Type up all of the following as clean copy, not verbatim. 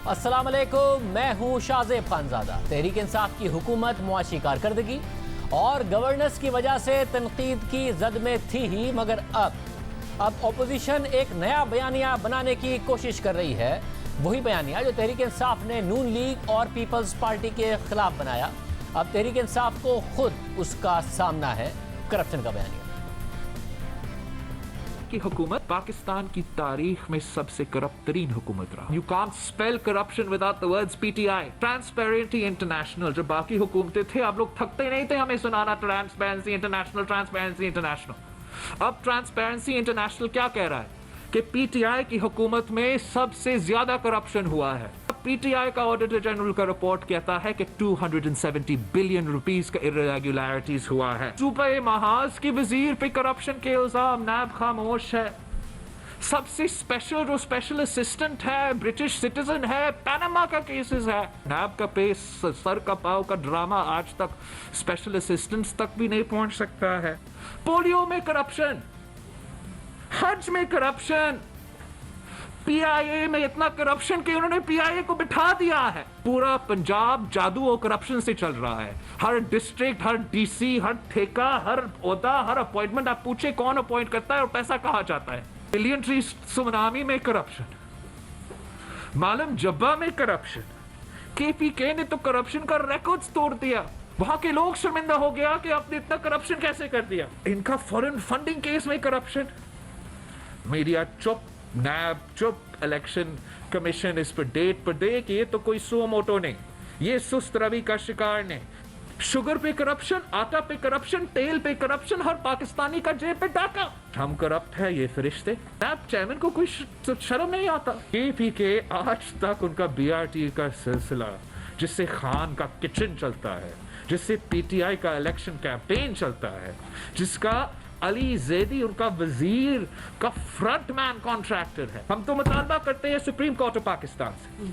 अस्सलाम वालेकुम, मैं हूँ शाहजेब खानजादा। तहरीक इंसाफ की हुकूमत मुआशी कारकर्दगी और गवर्नेंस की वजह से तनकीद की जद में थी ही, मगर अब अपोजिशन एक नया बयानिया बनाने की कोशिश कर रही है। वही बयानिया जो तहरीक इंसाफ ने नून लीग और पीपल्स पार्टी के खिलाफ बनाया। अब तहरीक इंसाफ को खुद उसका सामना है, करप्शन का बयानिया। की हुकूमत पाकिस्तान की तारीख में सबसे करप्ट तरीन हुकूमत रहा। You can't spell corruption without the words PTI. Transparency international, जब बाकी हुकूमतें थे आप लोग थकते नहीं थे हमें सुनाना ट्रांसपेरेंसी इंटरनेशनल, ट्रांसपेरेंसी इंटरनेशनल। अब ट्रांसपेरेंसी इंटरनेशनल क्या कह रहा है कि पीटीआई की हुकूमत में सबसे ज्यादा करप्शन हुआ है। पीटीआई का ऑडिटर जनरल का रिपोर्ट कहता है कि 270 बिलियन रुपीस का इरेगुलरिटीज हुआ है। सूबे महाज की वजीर पे करप्शन के इल्जाम, नैब खामोश है। सबसे स्पेशल जो स्पेशल असिस्टेंट है ब्रिटिश सिटीजन है, पैनामा का केसेस है। नैब का पेस सर का पाव का ड्रामा आज तक स्पेशल असिस्टेंट्स तक भी नहीं पहुंच सकता है। पोलियो में करप्शन, हज में करप्शन, पीआईए में इतना करप्शन कि उन्होंने पीआईए को बिठा दिया है। पूरा पंजाब जादू और करप्शन से चल रहा है। हर डिस्ट्रिक्ट, हर डीसी, हर ठेका, हर ओहदा, हर अपॉइंटमेंट आप पूछे कौन अपॉइंट करता है और पैसा कहां जाता है। मिलियंट्री सुनामी में करप्शन, मालम जब्बा में करप्शन। केपीके ने तो करप्शन का रिकॉर्ड्स तोड़ दिया। वहां के लोग शर्मिंदा हो गया कि आपने इतना करप्शन कैसे कर दिया। इनका फॉरेन फंडिंग केस में करप्शन। मीडिया चुप, नैब चुप, इलेक्शन कमीशन इस पर डेट पर दे कि ये तो कोई सो मोटो नहीं, ये सुस्त रवि का शिकार नहीं। शुगर पे करप्शन, आटा पे करप्शन, तेल पे करप्शन, हर पाकिस्तानी का जेब पे डाका। हम करप्ट है ये फरिश्ते। नैब चेयरमैन को कोई शर्म नहीं आता। केपीके आज तक उनका बीआरटी का सिलसिला, जिससे खान का किचन चलता है, जिससे पीटीआई का इलेक्शन कैंपेन चलता है, जिसका अली जैदी उनका वजीर का फ्रंटमैन कॉन्ट्रैक्टर है। हम तो मुतालबा करते हैं सुप्रीम कोर्ट ऑफ पाकिस्तान से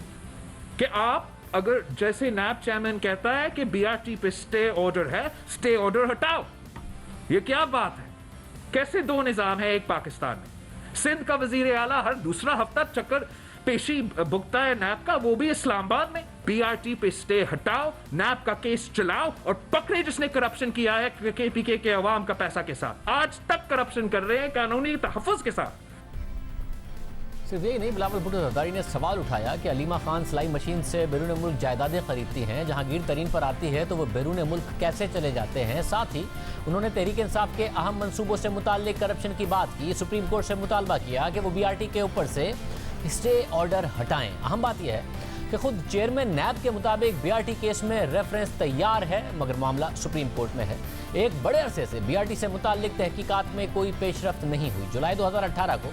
कि आप अगर जैसे नैब चेयरमैन कहता है कि बीआरटी पे स्टे ऑर्डर है, स्टे ऑर्डर हटाओ। ये क्या बात है? कैसे दो निजाम है एक पाकिस्तान में? सिंध का वजीर आला हर दूसरा हफ्ता चक्कर पेशी भुगता है नैब का, वो भी इस्लामाबाद में। बीआरटी पे स्टे हटाओ, नैब का केस चलाओ और पकड़े जिसने करप्शन किया है केपीके के अवाम का पैसा के साथ। आज तक करप्शन कर रहे हैं कानूनी तहफ़्फ़ुज़ के साथ। सिर्फ यही नहीं, बिलावल भुट्टो जरदारी ने सवाल उठाया कि अलीमा खान सिलाई मशीन से बैरून मुल्क जायदादें खरीदती हैं, जहांगीर तरीन पर आती है तो वो बैरून मुल्क कैसे चले जाते हैं। साथ ही उन्होंने तहरीक इंसाफ के अहम मंसूबों से मुताल्लिक करप्शन की बात की। सुप्रीम कोर्ट से मुतालबा किया कि वो बीआरटी के ऊपर से स्टे ऑर्डर हटाएं। अहम बात यह है कि खुद चेयरमैन नैब के मुताबिक बीआरटी केस में रेफरेंस तैयार है, मगर मामला सुप्रीम कोर्ट में है। एक बड़े अरसे से बीआरटी से मुताल्लिक तहकीकात में कोई पेशरफ्त नहीं हुई। जुलाई 2018 को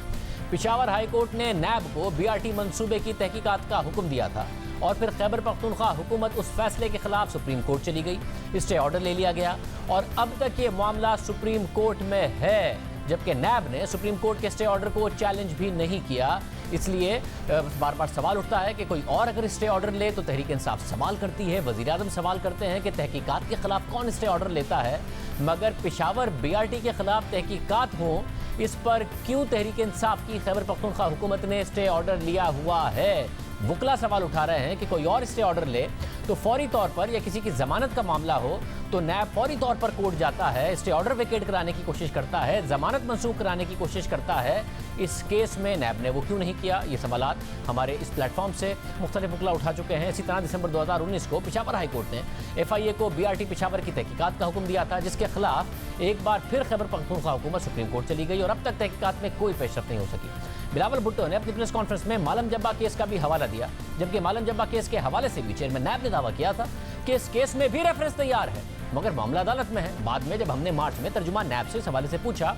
पेशावर हाई कोर्ट ने नैब को बीआरटी मंसूबे की तहकीकात का हुक्म दिया था और फिर खैबर पख्तूनख्वा हुकूमत उस फैसले के खिलाफ सुप्रीम कोर्ट चली गई। स्टे ऑर्डर ले लिया गया और अब तक ये मामला सुप्रीम कोर्ट में है, जबकि नैब ने सुप्रीम कोर्ट के स्टे ऑर्डर को चैलेंज भी नहीं किया। इसलिए बार बार सवाल उठता है कि कोई और अगर स्टे ऑर्डर ले तो तहरीक इंसाफ सवाल करती है, वज़ीर आज़म सवाल करते हैं कि तहकीकात के खिलाफ कौन स्टे ऑर्डर लेता है, मगर पेशावर बीआरटी के खिलाफ तहकीकात हो इस पर क्यों तहरीक इंसाफ की खैबर पख्तूनख्वा हुकूमत ने स्टे ऑर्डर लिया हुआ है। वकला सवाल उठा रहे हैं कि कोई और स्टे ऑर्डर ले तो फौरी तौर पर, या किसी की जमानत का मामला हो तो नैब फौरी तौर पर कोर्ट जाता है, स्टे ऑर्डर वेकेट कराने की कोशिश करता है, जमानत मंसूख कराने की कोशिश करता है। इस केस में नैब ने वो क्यों नहीं किया? ये सवालात हमारे इस प्लेटफॉर्म से मुख्तलिफ वकला उठा चुके हैं। इसी तरह दिसंबर 2019 को पेशावर हाई कोर्ट ने FIA को बीआरटी पेशावर की तहकीकात का हुक्म दिया था, जिसके खिलाफ एक बार फिर खैबर पख्तूनख्वा हुकूमत सुप्रीम कोर्ट चली गई और अब तक तहकीकात में कोई पेशरफ्त नहीं हो सकी। बिलावल भुट्टो ने अपनी प्रेस कॉन्फ्रेंस में मालम जब्बा केस का भी हवाला दिया, जबकि मालम जब्बा केस के हवाले से भी चेयरमैन नैब ने दावा किया था कि इस केस में भी रेफरेंस तैयार है, मगर मामला अदालत में है। बाद में जब हमने मार्च में तर्जुमा नैब से इस हवाले से पूछा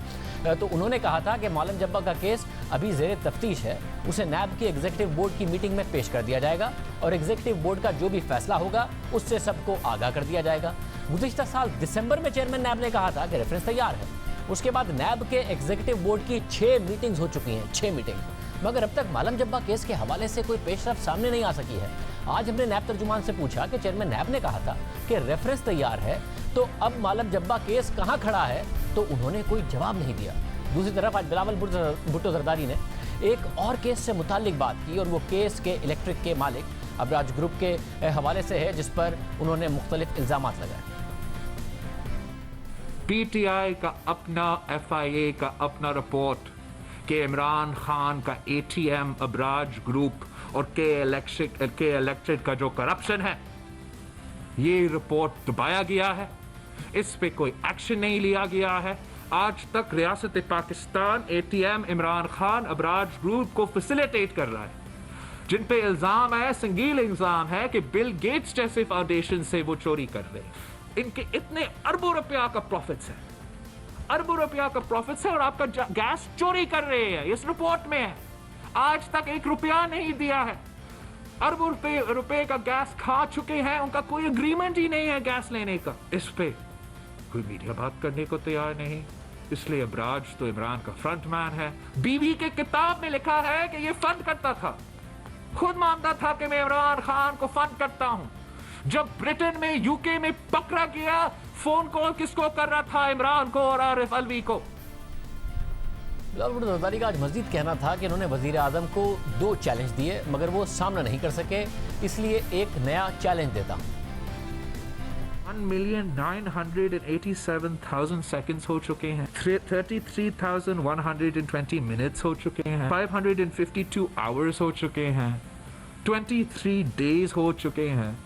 तो उन्होंने कहा था कि मालम जब्बा का केस अभी ज़ेरे तफ्तीश है, उसे नैब की एग्जीक्यूटिव बोर्ड की मीटिंग में पेश कर दिया जाएगा और एग्जीक्यूटिव बोर्ड का जो भी फैसला होगा उससे सबको आगाह कर दिया जाएगा। गुज़िश्ता साल दिसंबर में चेयरमैन नैब ने कहा था कि रेफरेंस तैयार है। उसके बाद नैब के एग्जीक्यूटिव बोर्ड की 6 मीटिंग्स हो चुकी हैं, 6 मीटिंग, मगर अब तक मालम जब्बा केस के हवाले से कोई पेशरफ्त सामने नहीं आ सकी है। आज हमने नैब तर्जुमान से पूछा कि चेयरमैन नैब ने कहा था कि रेफरेंस तैयार है, तो अब मालम जब्बा केस कहां खड़ा है, तो उन्होंने कोई जवाब नहीं दिया। दूसरी तरफ आज बिलावल भुट्टो जरदारी ने एक और केस से मुताल्लिक बात की और वो केस के इलेक्ट्रिक के मालिक अबराज ग्रुप के हवाले से है, जिस पर उन्होंने मुख्तलिफ इल्जाम लगाए। पीटीआई का अपना, FIA का अपना रिपोर्ट कि इमरान खान का ATM, अबराज ग्रुप और के इलेक्ट्रिक का जो करप्शन है, ये रिपोर्ट दबाया गया है। इस पे कोई एक्शन नहीं लिया गया है। आज तक रियासत पाकिस्तान ATM, इमरान खान, अबराज ग्रुप को फैसिलिटेट कर रहा है, जिन पे इल्जाम है, संगीन इल्जाम है कि बिल गेट्स जैसे फाउंडेशन से वो चोरी कर रहे हैं। इनके इतने अरबों रुपया का प्रॉफिट्स है, अरबों रुपया का प्रॉफिट्स है, और आपका गैस चोरी कर रहे हैं। इस रिपोर्ट में है, आज तक 1 रुपया नहीं दिया है। अरबों रुपए का गैस खा चुके हैं, उनका कोई एग्रीमेंट ही नहीं है गैस लेने का। इस पे कोई मीडिया बात करने को तैयार नहीं, इसलिए अबराज तो इमरान का फ्रंटमैन है। बीवी के किताब में लिखा है कि ये फंड करता था, खुद मानता था कि मैं इमरान खान को फंड करता हूं। जब ब्रिटेन में, UK में पकड़ा गया, फोन कॉल किसको कर रहा था? इमरान को और आरिफ अलवी को। बिलावल भुट्टो जरदारी का आज मजीद कहना था कि उन्होंने वजीर आजम को 2 चैलेंज दिए, मगर वो सामना नहीं कर सके, इसलिए एक नया चैलेंज देता हूं। 1,987,000 सेकंड्स हो चुके हैं, 33,120 मिनट्स हो चुके हैं, 552 आवर्स हो चुके हैं, 23 डेज हो चुके हैं,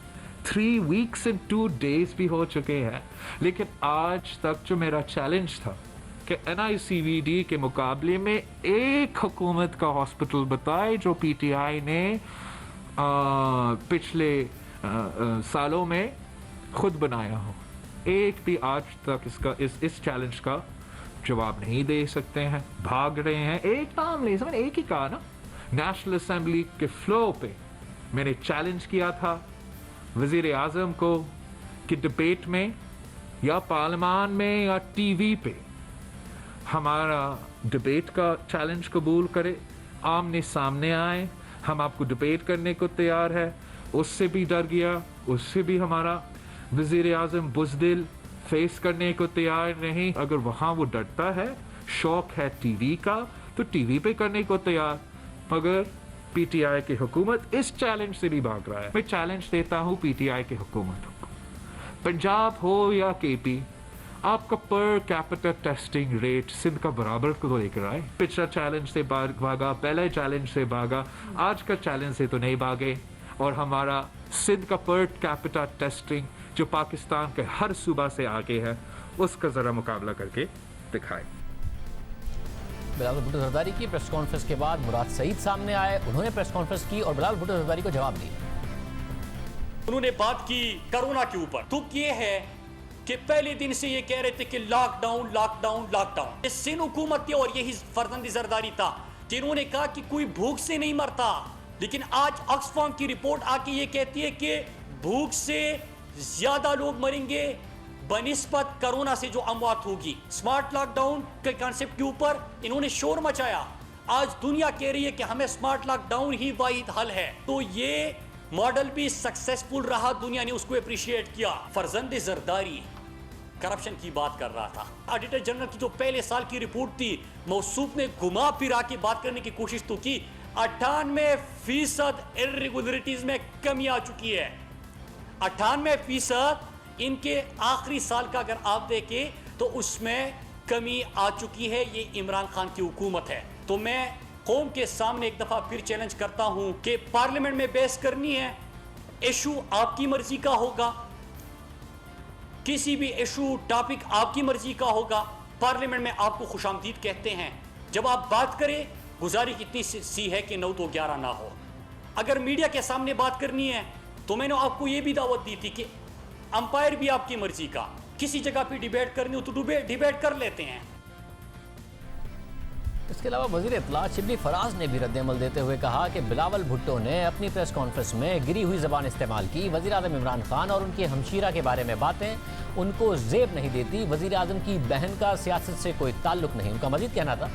3 वीक्स एंड 2 डेज भी हो चुके हैं। लेकिन आज तक जो मेरा चैलेंज था कि NICVD के मुकाबले में एक हुकूमत का हॉस्पिटल बताए जो PTI ने पिछले सालों में खुद बनाया हो, एक भी आज तक इस चैलेंज का जवाब नहीं दे सकते हैं, भाग रहे हैं। एक नाम ले, समझ, एक ही कहा ना, नेशनल असेंबली के फ्लो पे मैंने चैलेंज किया था वजीर आजम को कि डिबेट में या पार्लियामान में या TV पे हमारा डिबेट का चैलेंज कबूल करे, आमने सामने आए, हम आपको डिबेट करने को तैयार है। उससे भी डर गया, उससे भी हमारा वजीर आजम बुज़दिल फेस करने को तैयार नहीं। अगर वहाँ वो डरता है, शौक है TV का, तो TV पे करने को तैयार, मगर PTI की हुकूमत इस चैलेंज से भी भाग रहा है। मैं चैलेंज देता हूँ PTI की हुकूमत को, पंजाब हो या KP, आपका per capita testing rate Sindh का बराबर को लेकर आए। पिछला चैलेंज से भागा, पहले चैलेंज से भागा, आज का चैलेंज से तो नहीं भागे, और हमारा सिंध का पर कैपिटा टेस्टिंग जो पाकिस्तान के हर सूबा से आगे है, उसका जरा मुकाबला करके दिखाए। बिलावल भुट्टो जरदारी की प्रेस कॉन्फ्रेंस के बाद मुराद सईद सामने आए, उन्होंने प्रेस कॉन्फ्रेंस की और बिलावल भुट्टो जरदारी को जवाब दिया। उन्होंने बात की कोरोना के ऊपर। दुख ये है कि पहले दिन से ये कह रहे थे कि लॉकडाउन लॉकडाउन लॉकडाउन। ये सिंध हुकूमत थी और यही फर्जंद जरदारी था कि इन्होंने कहा कि कोई भूख से नहीं मरता, लेकिन आज ऑक्सफाम की रिपोर्ट आके ये कहती है कि भूख से ज्यादा लोग मरेंगे बनिस्बत कोरोना से जो अमवात होगी। स्मार्ट लॉकडाउन के कॉन्सेप्ट के ऊपर इन्होंने शोर मचाया। आज दुनिया कह रही है कि हमें स्मार्ट लॉकडाउन ही वाहिद हल है, तो ये मॉडल भी सक्सेसफुल रहा, दुनिया ने उसको अप्रिशिएट किया। फर्जंद जरदारी करप्शन की बात कर रहा था। ऑडिटर जनरल की जो पहले साल की रिपोर्ट थी, मौसूफ ने घुमा फिरा के बात करने की कोशिश तो की। 98% इर्रेगुलरिटीज में कमी आ चुकी है। 98% इनके आखिरी साल का अगर आप देखें तो उसमें कमी आ चुकी है। ये इमरान खान की हुकूमत है। तो मैं कौम के सामने एक दफा फिर चैलेंज करता हूं कि पार्लियामेंट में बहस करनी है, इशू आपकी मर्जी का होगा, किसी भी इशू टॉपिक आपकी मर्जी का होगा। पार्लियामेंट में आपको खुशामदीद कहते हैं। जब आप बात करें, गुजारिश इतनी सी है कि 9 तो 11 ना हो। अगर मीडिया के सामने बात करनी है तो मैंने आपको यह भी दावत दी थी कि अंपायर भी आपकी मर्जी का, किसी जगह पे डिबेट करनी हो तो डिबेट कर लेते हैं। इसके अलावा वज़ीर इत्तलात शिबली फराज ने भी रद्द-ए-अमल देते हुए कहा कि बिलावल भुट्टो ने अपनी प्रेस कॉन्फ्रेंस में गिरी हुई ज़बान इस्तेमाल की। वज़ीर आज़म इमरान खान और उनकी हमशीरा के बारे में बातें उनको ज़ेब नहीं देती। वज़ीर आज़म की बहन का सियासत से कोई ताल्लुक नहीं। उनका मज़ीद कहना था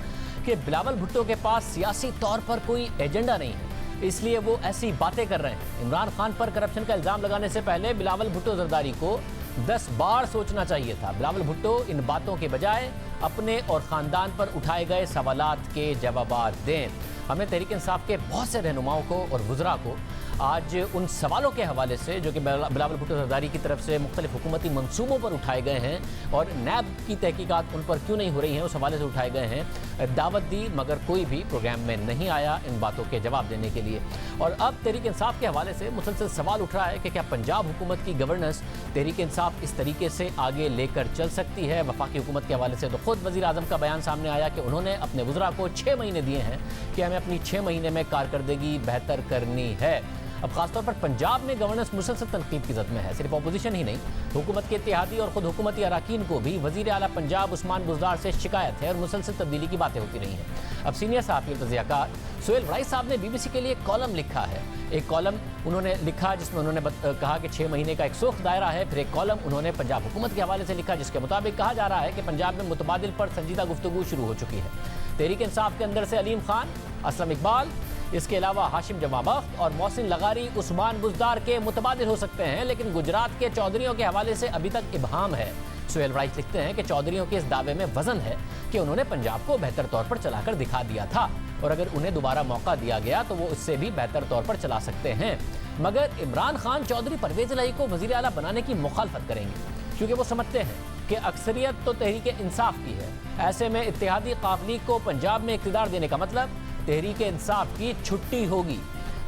कि बिलावल भुट्टो के पास सियासी तौर पर कोई एजेंडा नहीं है, इसलिए वो ऐसी बातें कर रहे हैं। इमरान खान पर करप्शन का इल्ज़ाम लगाने से पहले बिलावल भुट्टो जरदारी को 10 बार सोचना चाहिए था। बिलावल भुट्टो इन बातों के बजाय अपने और ख़ानदान पर उठाए गए सवालात के जवाब दें। हमने तहरीक इंसाफ के बहुत से रहनुमाओं को और वुज़रा को आज उन सवालों के हवाले से जो कि बिलावल भुट्टो ज़रदारी की तरफ से मुख्तलिफ हुकूमती मंसूबों पर उठाए गए हैं और नैब की तहकीकात उन पर क्यों नहीं हो रही हैं उस हवाले से उठाए गए हैं, दावत दी, मगर कोई भी प्रोग्राम में नहीं आया इन बातों के जवाब देने के लिए। और अब तहरीक इंसाफ के हवाले से मुसलसल सवाल उठ रहा है कि क्या पंजाब हुकूमत की गवर्नेंस तहरीक इंसाफ इस तरीके से आगे लेकर चल सकती है। वफाकी हुकूमत के हवाले से तो खुद वज़ीर आज़म का बयान सामने आया कि उन्होंने अपने वुज़रा को 6 महीने दिए हैं कि हमें अपनी 6 महीने में कारकर्दगी बेहतर करनी है। अब खासतौर पर पंजाब में गवर्नेंस मुसलसल तनकीद की जद में है। सिर्फ अपोजिशन ही नहीं, हुकूमत के इत्तेहादी और खुद हुकूमती अराकीन को भी वज़ीर आला पंजाब उस्मान बुज़दार से शिकायत है और मुसलसल तब्दीली की बातें होती रही हैं। अब सीनियर सहाफ़ी तज़कियाकार सुहेल वड़ाई साहब ने BBC के लिए एक कॉलम लिखा है। एक कॉलम उन्होंने लिखा जिसमें उन्होंने कहा कि 6 महीने का एक सोख दायरा है। फिर एक कॉलम उन्होंने पंजाब हुकूमत के हवाले से लिखा जिसके मुताबिक कहा जा रहा है कि पंजाब में मुतबादिल पर संजीदा गुफ्तगू शुरू हो चुकी है। तहरीक इंसाफ के अंदर से अलीम खान, असलम इकबाल, इसके अलावा हाशिम जमाबख्त और मोहसिन लगारी उस्मान बुज़दार के मुतबादिल हो सकते हैं, लेकिन गुजरात के चौधरियों के हवाले से अभी तक इबहाम है। सुहेल वड़ाई लिखते हैं कि चौधरियों के इस दावे में वजन है कि उन्होंने पंजाब को बेहतर तौर पर चलाकर दिखा दिया था और अगर उन्हें दोबारा मौका दिया गया तो वो इससे भी बेहतर तौर पर चला सकते हैं। मगर इमरान खान चौधरी परवेज़ इलाही को वज़ीर आला बनाने की मुखालफत करेंगे क्योंकि वो समझते हैं कि अक्सरियत तो तहरीक इंसाफ की है। ऐसे में इत्तेहादी काफ़िली को पंजाब में इक़्तिदार देने का मतलब तहरीक इंसाफ की छुट्टी होगी।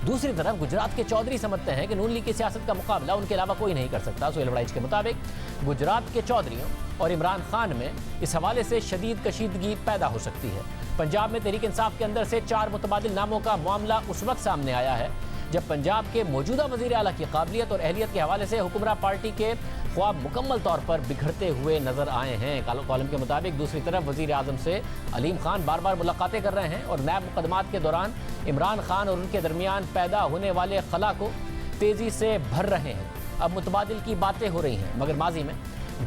दूसरी तरफ गुजरात के चौधरी समझते हैं कि नून लीग की सियासत का मुकाबला उनके अलावा कोई नहीं कर सकता। सुहेल वड़ाई के मुताबिक गुजरात के चौधरियों और इमरान खान में इस हवाले से शदीद कशीदगी पैदा हो सकती है। पंजाब में तहरीक इंसाफ के अंदर से 4 मुतबादिल नामों का मामला उस वक्त सामने आया है जब पंजाब के मौजूदा वज़ीर आला की काबिलियत और अहलियत के हवाले से हुक्मरान पार्टी के ख्वाब मुकम्मल तौर पर बिखरते हुए नजर आए हैं। कॉलम के मुताबिक दूसरी तरफ वज़ीर आज़म से अलीम खान बार बार मुलाकातें कर रहे हैं और नैब मुकदमात के दौरान इमरान खान और उनके दरमियान पैदा होने वाले खला को तेज़ी से भर रहे हैं। अब मुतबादिल की बातें हो रही हैं, मगर माजी में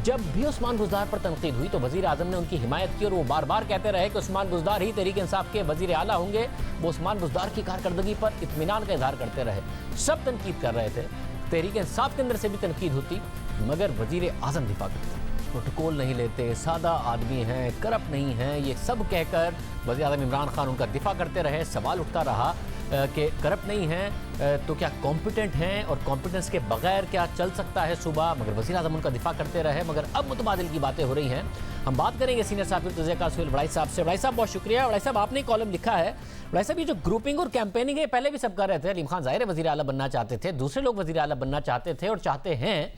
जब भी उस्मान बुज़दार पर तनकीद हुई तो वज़ीर आज़म ने उनकी हिमायत की और वो बार बार कहते रहे कि उस्मान बुज़दार ही तहरीक इंसाफ के वज़ीर आला होंगे। वो उस्मान बुज़दार की कारकर्दगी पर इत्मीनान का इजहार करते रहे। सब तनकीद कर रहे थे, तहरीक इंसाफ के अंदर से भी तनकीद होती, मगर वज़ीर आज़म दिफा करते, प्रोटोकॉल नहीं लेते, सादा आदमी हैं, करप्ट नहीं हैं, ये सब कहकर वज़ीर आज़म इमरान खान उनका दिफा करते रहे। सवाल उठता रहा कि करप्ट नहीं हैं तो क्या कॉम्पिटेंट हैं और कॉम्पिटेंस के बगैर क्या चल सकता है सूबा, मगर वज़ीर आज़म उनका दिफा करते रहे। मगर अब मुतबादिल की बातें हो रही हैं। हम बात करेंगे सीनियर सहाफ़ी तज़कियाकार सुहेल वड़ाई साहब से। वड़ाई साहब बहुत शुक्रिया। वड़ाई साहब आपने कॉलम लिखा है। वड़ाई साहब ये जो ग्रुपिंग और कैंपेनिंग है पहले भी सब कर रहे थे। अलीम खान ज़ाहिर है वज़ीर आला बनना चाहते थे, दूसरे लोग वज़ीर आला बनना चाहते थे और चाहते हैं,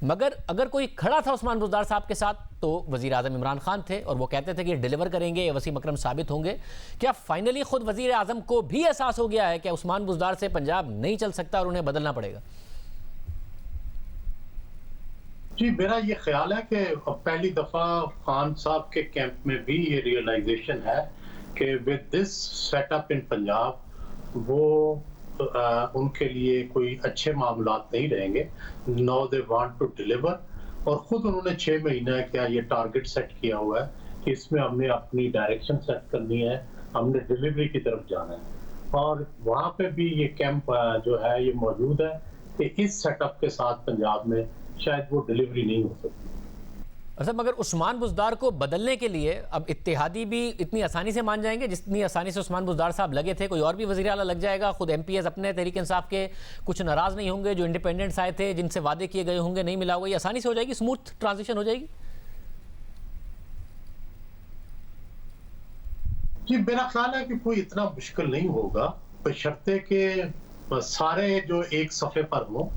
मगर अगर कोई खड़ा था उस्मान बुज़दार साहब के साथ तो वज़ीर आज़म इमरान खान थे और वो कहते थे कि ये डिलीवर करेंगे, वसीम अकरम साबित होंगे। क्या फाइनली खुद वज़ीर आज़म को भी एहसास हो गया है कि उस्मान बुज़दार से पंजाब नहीं चल सकता और उन्हें बदलना पड़ेगा? जी, मेरा ये ख्याल है कि पहली दफ़ा खान साहब के कैंप में भी ये रियलाइजेशन है कि with this setup in Punjab वो उनके लिए कोई अच्छे मामलात नहीं रहेंगे। Now they want to deliver और ख़ुद उन्होंने 6 महीना क्या ये टारगेट सेट किया हुआ है कि इसमें हमने अपनी डायरेक्शन सेट करनी है, हमने डिलीवरी की तरफ जाना है। और वहाँ पे भी ये कैंप जो है ये मौजूद है कि इस सेटअप के साथ पंजाब में शायद वो डिलीवरी नहीं हो सकती। अच्छा, मगर उस्मान बुज़दार को बदलने के लिए अब इत्तेहादी भी इतनी आसानी से मान जाएंगे जितनी आसानी से उस्मान बुज़दार साहब लगे थे? कोई और भी वज़ीर आला लग जाएगा? खुद MPs अपने तहरीक इंसाफ के कुछ नाराज़ नहीं होंगे? जो इंडिपेंडेंट्स आए थे जिनसे वादे किए गए होंगे नहीं मिला होगा, ये आसानी से हो जाएगी, स्मूथ ट्रांजिशन हो जाएगी? जी, मेरा ख्याल है कि कोई इतना मुश्किल नहीं होगा, बशर्ते के सारे जो एक सफ़े पर हों,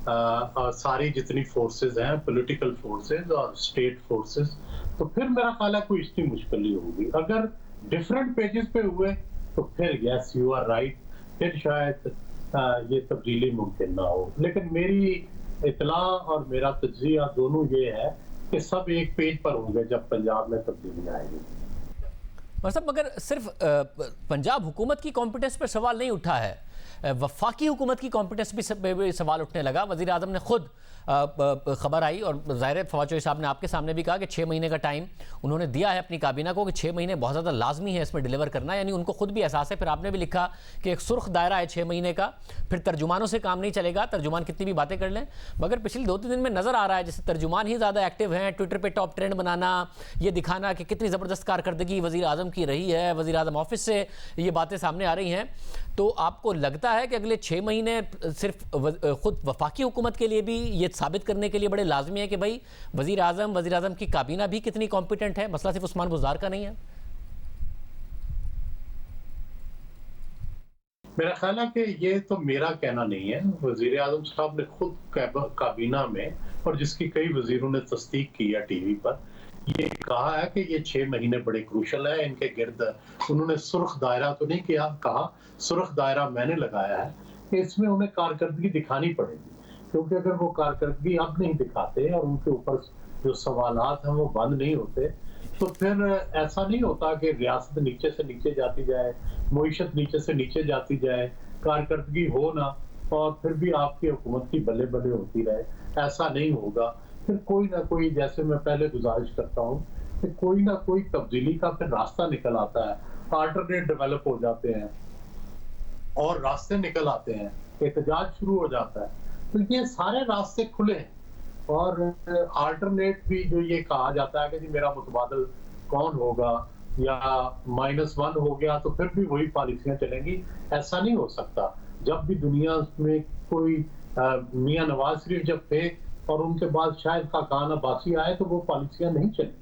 सारी जितनी फोर्सेस हैं, पॉलिटिकल फोर्सेस और स्टेट फोर्सेस, तो फिर मेरा ख्याल है कोई इतनी मुश्किल नहीं होगी। अगर डिफरेंट पेजेस पे हुए तो फिर यस यू आर राइट, फिर शायद ये तब्दीली मुमकिन ना हो। लेकिन मेरी इतला और मेरा तज्जिया दोनों ये है कि सब एक पेज पर होंगे जब पंजाब में तब्दीली आएगी। मतलब मगर सिर्फ पंजाब हुकूमत की कॉम्पिटेंस पर सवाल नहीं उठा है, वफाकी हुकूमत की कॉम्पिटेंस भी सवाल उठने लगा। वज़ीर आज़म ने खुद खबर आई और ज़ाहिर फवाद चौधरी साहब ने आपके सामने भी कहा कि 6 महीने का टाइम उन्होंने दिया है अपनी काबीना को कि 6 महीने बहुत ज़्यादा लाजमी है इसमें डिलीवर करना, यानी उनको खुद भी एहसास है। फिर आपने भी लिखा कि एक सुर्ख दायरा है 6 महीने का, फिर तर्जुमानों से काम नहीं चलेगा, तर्जुमान कितनी भी बातें कर लें। मगर पिछले 2-3 दिन में नज़र आ रहा है जैसे तर्जुमान ही ज़्यादा एक्टिव हैं, ट्विटर पर टॉप ट्रेंड बनाना, ये दिखाना कि कितनी ज़बरदस्त कारकर्दगी वज़ीर आज़म की रही है, वज़ीर आज़म ऑफिस से ये बातें सामने आ रही हैं। तो आपको लगता है कि अगले 6 महीने सिर्फ खुद वफाकी हुकूमत के लिए भी ये साबित करने के लिए बड़े लाजमी है कि भाई वज़ीर आज़म की काबीना भी कितनी कॉम्पिटेंट है, मसला सिर्फ उस्मान बुज़दार का नहीं है? मेरा ख्याल है कि ये तो मेरा कहना नहीं है, वज़ीर आज़म साहब ने खुद काबीना में, और जिसकी कई वज़ीरों ने तस्दीक की है टीवी पर, ये कहा है कि ये 6 महीने बड़े क्रूशल है इनके गिर्द। उन्होंने सुर्ख दायरा तो नहीं किया, कहा सुर्ख दायरा मैंने लगाया है कि इसमें उन्हें कारकर्दगी दिखानी पड़ेगी, क्योंकि अगर वो कारकर्दगी अब नहीं दिखाते और उनके ऊपर जो सवालात हैं वो बंद नहीं होते, तो फिर ऐसा नहीं होता कि रियासत नीचे से नीचे जाती जाए, मईशत नीचे से नीचे जाती जाए, कारकर्दगी हो ना और फिर भी आपकी हुकूमत की बल्ले बल्ले होती रहे। ऐसा नहीं होगा। फिर कोई ना कोई, जैसे मैं पहले गुजारिश करता हूँ कि कोई ना कोई तब्दीली का फिर रास्ता निकल आता है, अल्टरनेट डेवलप हो जाते हैं और रास्ते निकल आते हैं, एहतजाज शुरू हो जाता है। तो ये सारे रास्ते खुले हैं और अल्टरनेट भी जो ये कहा जाता है कि जी मेरा मुतबादल कौन होगा या -1 हो गया तो फिर भी वही पॉलिसियां चलेंगी, ऐसा नहीं हो सकता। जब भी दुनिया में कोई मियां नवाज शरीफ जब थे और उनके बाद शायद खाकान अब्बासी आए तो वो पॉलिसियां नहीं चली,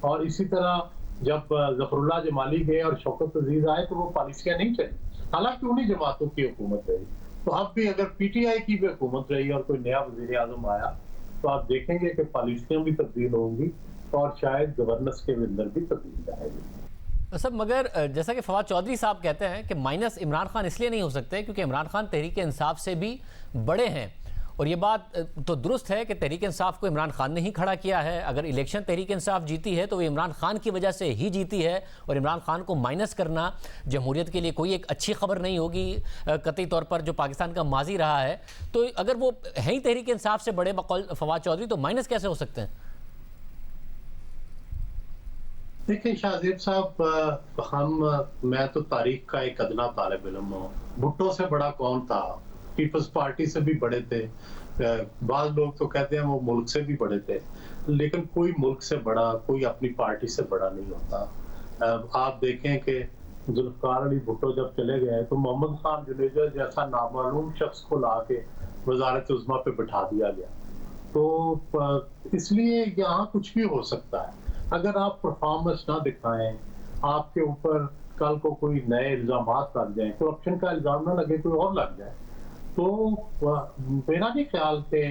और इसी तरह जब ज़फरुल्लाह जमाली गए और शौकत अजीज आए तो वो पॉलिसियां नहीं चली, हालांकि उन्हीं जमातों की हुकूमत रही। तो अब भी अगर पीटीआई की भी हुकूमत रही और कोई नया वज़ीर आज़म आया तो आप देखेंगे कि पॉलिसियां भी तब्दील होंगी और शायद गवर्नेंस के अंदर भी तब्दीली आएगी। सब मगर जैसा कि फवाद चौधरी साहब कहते हैं कि माइनस इमरान खान इसलिए नहीं हो सकते क्योंकि इमरान खान तहरीक इंसाफ से भी बड़े हैं, और ये बात तो दुरुस्त है कि तहरीक इंसाफ को इमरान खान ने ही खड़ा किया है। अगर इलेक्शन तहरीक इंसाफ जीती है तो वो इमरान खान की वजह से ही जीती है, और इमरान खान को माइनस करना जमहूरियत के लिए कोई एक अच्छी खबर नहीं होगी कतई तौर पर, जो पाकिस्तान का माजी रहा है। तो अगर वो है ही तहरीक इंसाफ से बड़े बकौल फवाद चौधरी, तो माइनस कैसे हो सकते हैं? देखिए शाहजेब साहब, मैं तो तारीख का एक अदना तालिब इल्म हूँ। भुट्टो से बड़ा कौन था? पीपल्स पार्टी से भी बड़े थे, बाद लोग तो कहते हैं वो मुल्क से भी बड़े थे, लेकिन कोई मुल्क से बड़ा, कोई अपनी पार्टी से बड़ा नहीं होता। आप देखें कि जुल्फ़िकार अली भुट्टो जब चले गए तो मोहम्मद खान जुनेजा जैसा नामालूम शख्स को ला के वज़ारत उज़्मा पे बिठा दिया गया। तो इसलिए यहाँ कुछ भी हो सकता है। अगर आप परफॉर्मेंस ना दिखाएं, आपके ऊपर कल को कोई नए इल्जामात लग जाए, करप्शन का इल्जाम ना लगे, कोई और लग जाए, तो मेरा नहीं ख्याल कि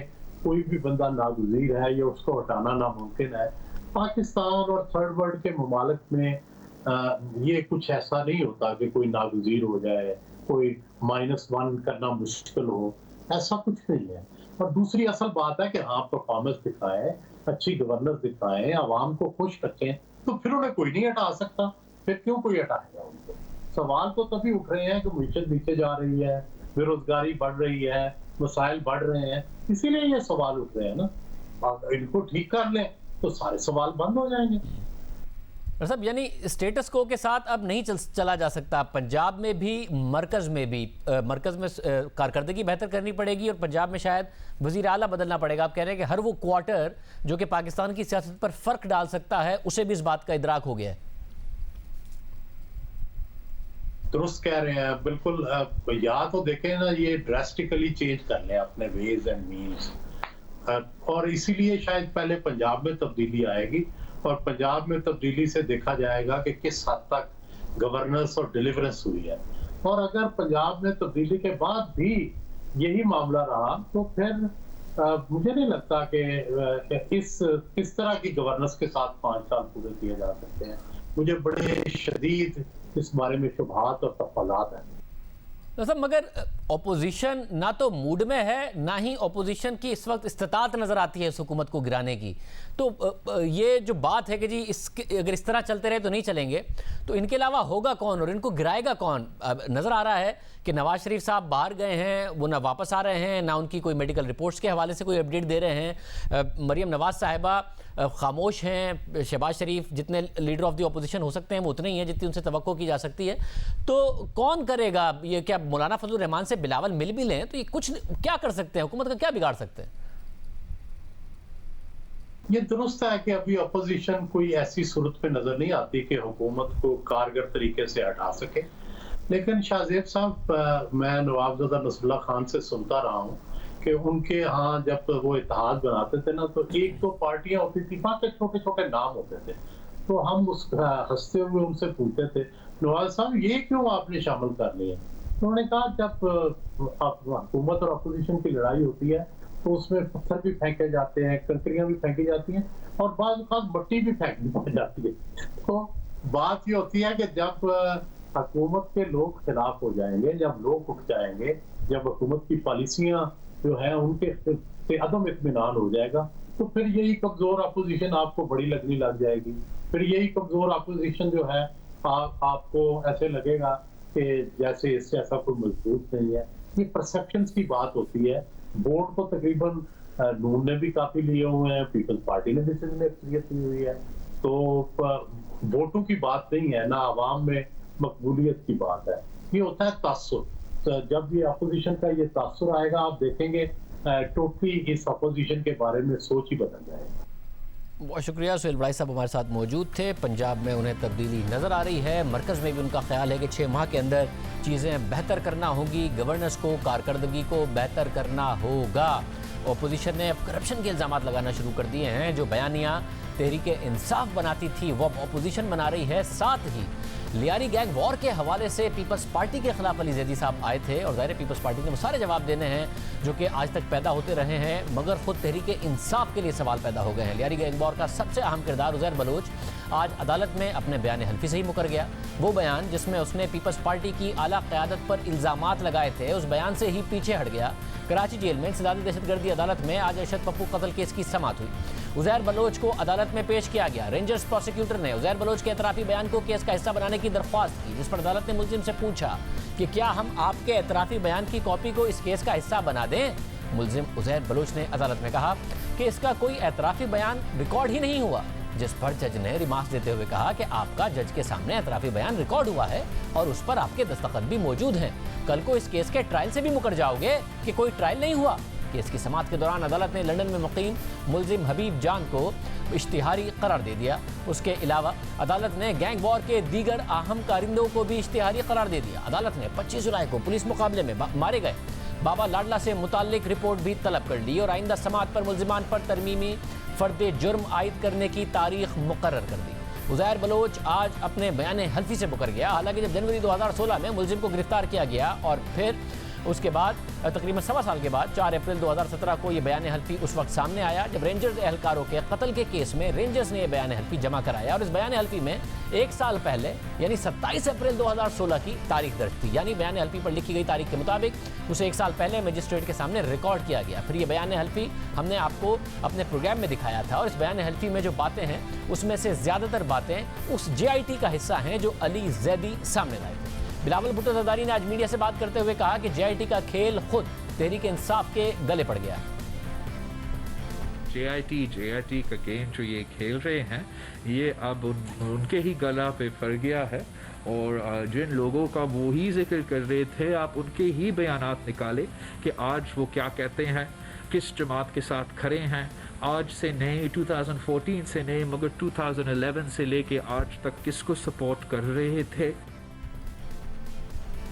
कोई भी बंदा नागुज़ीर है या उसको हटाना नामुमकिन है। पाकिस्तान और थर्ड वर्ल्ड के ममालिक में ये कुछ ऐसा नहीं होता कि कोई नागुज़ीर हो जाए, कोई -1 करना मुश्किल हो, ऐसा कुछ नहीं है। और दूसरी असल बात है कि हाँ, परफॉर्मेंस दिखाएं, अच्छी गवर्नेंस दिखाएं, आवाम को खुश रखें, तो फिर उन्हें कोई नहीं हटा सकता। फिर क्यों कोई हटाएगा उनको? सवाल तो तभी उठ रहे हैं कि मईशत नीचे जा रही है, बेरोजगारी बढ़ रही है, मसाइल बढ़ रहे हैं, इसीलिए ये सवाल उठ रहे हैं ना। इनको ठीक कर लें तो सारे सवाल बंद हो जाएंगे। साहब, यानी स्टेटस को के साथ अब नहीं चला जा सकता। पंजाब में भी, मरकज़ में कारकर्दगी बेहतर करनी पड़ेगी और पंजाब में शायद वज़ीर आला बदलना पड़ेगा। आप कह रहे हैं कि हर वो क्वार्टर जो कि पाकिस्तान की सियासत पर फ़र्क डाल सकता है, उसे भी इस बात का इदराक हो गया है। दुरुस्त कह रहे हैं, बिल्कुल। या तो देखें ना, ये ड्रास्टिकली चेंज कर लें अपने वेज एंड मीन्स, और इसीलिए शायद पहले पंजाब में तब्दीली आएगी और पंजाब में तब्दीली से देखा जाएगा कि किस हद तक गवर्नेंस और डिलीवरेंस हुई है। और अगर पंजाब में तब्दीली के बाद भी यही मामला रहा तो फिर मुझे नहीं लगता कि इस तरह की गवर्नेंस के साथ 5 साल पूरे किए जा सकते हैं। मुझे बड़े शदीद इस बारे में शुबहात और तफलात हैं। मतलब मगर ऑपोजिशन ना तो मूड में है, ना ही ऑपोजिशन की इस वक्त इस्तात नजर आती है इस हुकूमत को गिराने की। तो ये जो बात है कि जी अगर इस तरह चलते रहे तो नहीं चलेंगे, तो इनके अलावा होगा कौन और इनको गिराएगा कौन? अब नज़र आ रहा है कि नवाज शरीफ साहब बाहर गए हैं, वो ना वापस आ रहे हैं, ना उनकी कोई मेडिकल रिपोर्ट्स के हवाले से कोई अपडेट दे रहे हैं। मरियम नवाज साहिबा खामोश हैं। शहबाज शरीफ जितने लीडर ऑफ द ऑपोजिशन हो सकते हैं वो उतने ही हैं जितनी उनसे तवक्को की जा सकती है। तो कौन करेगा ये? क्या मौलाना फजल रहमान से बिलावल मिल भी लें तो ये कुछ क्या कर सकते हैं? हुकूमत का क्या बिगाड़ सकते हैं? ये दुरुस्त है कि अभी अपोजिशन कोई ऐसी सूरत पे नजर नहीं आती कि हुकूमत को कारगर तरीके से हटा सके। लेकिन शाहजेब साहब, मैं नवाबजादा नसरुल्लाह खान से सुनता रहा हूँ कि उनके यहाँ जब वो इत्तेहाद बनाते थे ना, तो एक दो पार्टियां होती थी, बाकी छोटे छोटे नाम होते थे। तो हम उस हंसते हुए उनसे पूछते थे, नवाज साहब ये क्यों आपने शामिल कर लिया? उन्होंने कहा जब हुकूमत और अपोजिशन की लड़ाई होती है तो उसमें पत्थर भी फेंके जाते हैं, कंकरियां भी फेंकी जाती हैं और बाज़ औक़ात मट्टी भी फेंकनी पड़ जाती है। तो बात ये होती है कि जब हुकूमत के लोग खिलाफ हो जाएंगे, जब लोग उठ जाएंगे, जब हुकूमत की पॉलिसियां जो है उनके अदम इत्मीनान हो जाएगा, तो फिर यही कमजोर अपोजिशन आपको बड़ी लगने लग जाएगी। फिर यही कमजोर अपोजिशन जो है आपको ऐसे लगेगा कि जैसे इससे ऐसा कोई मजबूत नहीं है। ये परसेप्शंस की बात होती है। वोट तो तकरीबन नून ने भी काफी लिए हुए हैं, पीपल्स पार्टी ने भी अक्सरियत ली हुई है। तो वोटों की बात नहीं है ना, आवाम में मकबूलियत की बात है। ये होता है तासुर। तो जब ये अपोजिशन का ये तासुर आएगा, आप देखेंगे टोटली इस अपोजिशन के बारे में सोच ही बदल जाएगा। बहुत शुक्रिया। सुहेल बड़ाई साहब हमारे साथ मौजूद थे। पंजाब में उन्हें तब्दीली नज़र आ रही है। मरकज़ में भी उनका ख्याल है कि 6 माह के अंदर चीज़ें बेहतर करना होगी, गवर्नेंस को, कारकर्दगी को बेहतर करना होगा। अपोजिशन ने अब करप्शन के इल्ज़ाम लगाना शुरू कर दिए हैं। जो बयानियाँ तहरीक इंसाफ बनाती थी वो अब अपोजिशन बना रही है। साथ ही लियारी गैंग वॉर के हवाले से पीपल्स पार्टी के खिलाफ अली जैदी साहब आए थे और ज़ाहिर पीपल्स पार्टी ने वो सारे जवाब देने हैं जो कि आज तक पैदा होते रहे हैं, मगर खुद तहरीक इंसाफ के लिए सवाल पैदा हो गए हैं। लियारी गैंग वॉर का सबसे अहम किरदार उज़ैर बलोच आज अदालत में अपने बयान हल्फी से ही मुकर गया। वो बयान जिसमें उसने पीपल्स पार्टी की आला क़यादत पर इल्ज़ामात लगाए थे, उस बयान से ही पीछे हट गया। कराची जेल में इंसदादी दहशतगर्दी अदालत में आज अरशद पप्पू कत्ल केस की समाअत हुई। उज़ैर बलोच को अदालत में पेश किया गया। रेंजर्स प्रोसिक्यूटर ने उज़ैर बलोच के एतराफ़ी बयान को केस का हिस्सा बनाने की दरख्वास्त की, जिस पर अदालत ने मुलजिम से पूछा कि क्या हम आपके एतराफ़ी बयान की कॉपी को इस केस का हिस्सा बना दें। मुलजिम उज़ैर बलोच ने अदालत में कहा कि इसका कोई एतराफ़ी बयान रिकॉर्ड ही नहीं हुआ, जिस पर जज ने रिमार्क्स देते हुए कहा कि आपका जज के सामने एतराफ़ी बयान रिकॉर्ड हुआ है और उस पर आपके दस्तखत भी मौजूद हैं। कल को इस केस के ट्रायल से भी मुकर जाओगे कि कोई ट्रायल नहीं हुआ। केस की समाअत के दौरान अदालत ने लंदन में मुकीम मुलजिम हबीब जान को इश्तिहारी करार दे दिया। उसके अलावा अदालत ने गैंग वॉर के दीगर अहम कारिंदों को भी इश्तिहारी करार दे दिया। अदालत ने 25 जुलाई को पुलिस मुकाबले में मारे गए बाबा लाडला से मुताल्लिक रिपोर्ट भी तलब कर ली और आइंदा समाअत पर मुलजिमान पर तरमीमी फर्द जुर्म आयद करने की तारीख मुकर्रर कर दी। उज़ैर बलोच आज अपने बयान हल्फी से मुकर गया। हालांकि जब जनवरी 2016 में मुलजिम को गिरफ्तार किया गया और फिर उसके बाद तकरीबन 1.25 साल के बाद 4 अप्रैल 2017 को ये बयान हल्फी उस वक्त सामने आया जब रेंजर्स एहलकारों के कत्ल के केस में रेंजर्स ने यह बयान हल्फी जमा कराया और इस बयान हल्फी में 1 साल पहले यानी 27 अप्रैल 2016 की तारीख दर्ज थी। यानी बयान हल्फी पर लिखी गई तारीख के मुताबिक उसे 1 साल पहले मजिस्ट्रेट के सामने रिकॉर्ड किया गया। फिर ये बयान हल्फी हमने आपको अपने प्रोग्राम में दिखाया था और इस बयान हल्फी में जो बातें हैं उसमें से ज़्यादातर बातें उस JIT का हिस्सा हैं जो अली जैदी सामने लाए थे। बिलावल भुट्टो जरदारी ने आज मीडिया से बात करते हुए कहा कि JIT का खेल खुद तहरीक इंसाफ के गले पड़ गया। JIT का गेम जो ये खेल रहे हैं ये अब उनके ही गला पे पड़ गया है और जिन लोगों का वो ही जिक्र कर रहे थे आप उनके ही बयानात निकाले कि आज वो क्या कहते हैं, किस जमात के साथ खड़े हैं। आज से नहीं, 2014 से नहीं मगर 2011 से लेके आज तक किसको सपोर्ट कर रहे थे।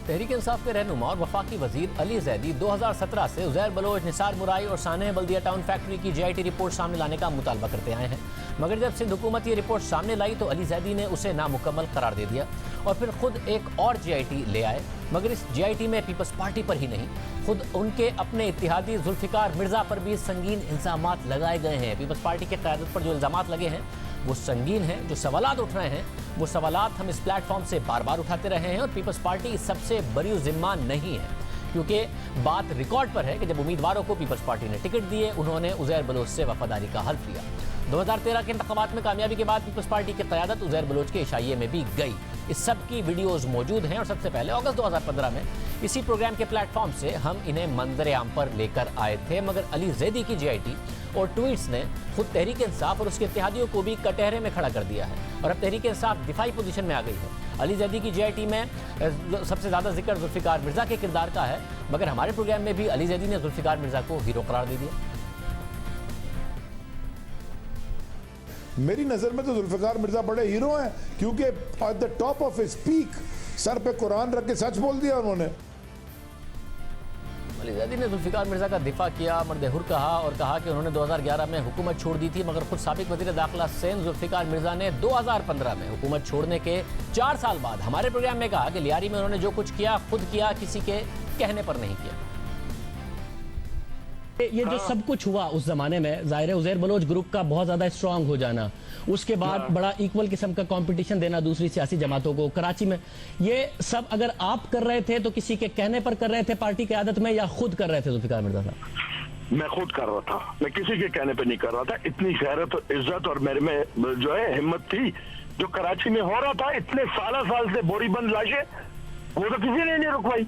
तहरीक इंसाफ के रहनुमा और वफाकी वजीर अली जैदी 2017 से उज़ैर बलोच, निसार मुराई और सानेह बल्दिया टाउन फैक्ट्री की JIT रिपोर्ट सामने लाने का मुतालबा करते आए हैं, मगर जब सिंध हुकूमत ये रिपोर्ट सामने लाई तो अली जैदी ने उसे नामुकम्मल करार दे दिया और फिर खुद एक और JIT ले आए मगर इस जीआईटी में पीपल्स पार्टी पर ही नहीं, खुद उनके अपने इत्तेहादी जुल्फिकार मिर्जा पर भी संगीन इल्जामात लगाए गए हैं। पीपल्स पार्टी के क़यादत पर जो इल्जामात लगे हैं वो संगीन हैं। जो सवालात उठ रहे हैं वो सवालात हम इस प्लेटफॉर्म से बार बार उठाते रहे हैं और पीपल्स पार्टी सबसे बरी जिम्मा नहीं है, क्योंकि बात रिकॉर्ड पर है कि जब उम्मीदवारों को पीपल्स पार्टी ने टिकट दिए, उन्होंने उज़ैर बलोच से वफादारी का हल्फ लिया। 2013 के इंतखाबात में कामयाबी के बाद पीपल्स पार्टी की क़यादत उज़ैर बलोच के इशाइये में भी गई। इस सब की वीडियोज़ मौजूद हैं और सबसे पहले अगस्त 2015 में इसी प्रोग्राम के प्लेटफॉर्म से हम इन्हें मंजर आम पर लेकर आए थे, मगर अली जैदी की जीआईटी और ट्वीट्स ने खुद तहरीक इंसाफ और उसके इत्तेहादियों को भी कटहरे में खड़ा कर दिया है और अब तहरीक इंसाफ दिफाई पोजीशन में आ गई है। अली जैदी की जीआईटी में सबसे ज़्यादा जिक्र जुल्फिकार मिर्जा के किरदार का है, मगर हमारे प्रोग्राम में भी अली जैदी ने जुल्फिकार मिर्जा को हीरो करार दे दिया। मेरी नज़र में तो जुल्फिकार मिर्जा बड़े हीरो हैं, क्योंकि at the top of his peak sir पे कुरान रख के सच बोल दिया उन्होंने। अली जैदी ने जुल्फिकार मिर्जा का दिफा किया, मर्द हुर कहा और कहा कि उन्होंने 2011 में हुकूमत छोड़ दी थी, मगर खुद साबिक वज़ीर दाखिला सेन जुल्फिकार मिर्जा ने 2015 में हुकूमत छोड़ने के 4 साल बाद हमारे प्रोग्राम में कहा कि लियारी में उन्होंने जो कुछ किया खुद किया, किसी के कहने पर नहीं किया। ये जो सब कुछ हुआ उस जमाने में, जाहिर है उज़ैर बलोच ग्रुप का बहुत ज्यादा स्ट्रांग हो जाना, उसके बाद बड़ा इक्वल किस्म का कंपटीशन देना दूसरी सियासी जमातों को कराची में, ये सब अगर आप कर रहे थे तो किसी के कहने पर कर रहे थे पार्टी की आदत में, या खुद कर रहे थे जुल्फिकार मिर्जा साहब? मैं खुद कर रहा था, मैं किसी के कहने पे नहीं कर रहा था। इतनी गैरत और इज्जत और मेरे में जो है हिम्मत थी, जो कराची में हो रहा था इतने साल से बोरीबंद लाशें, वो तो किसी ने नहीं रुकवाई।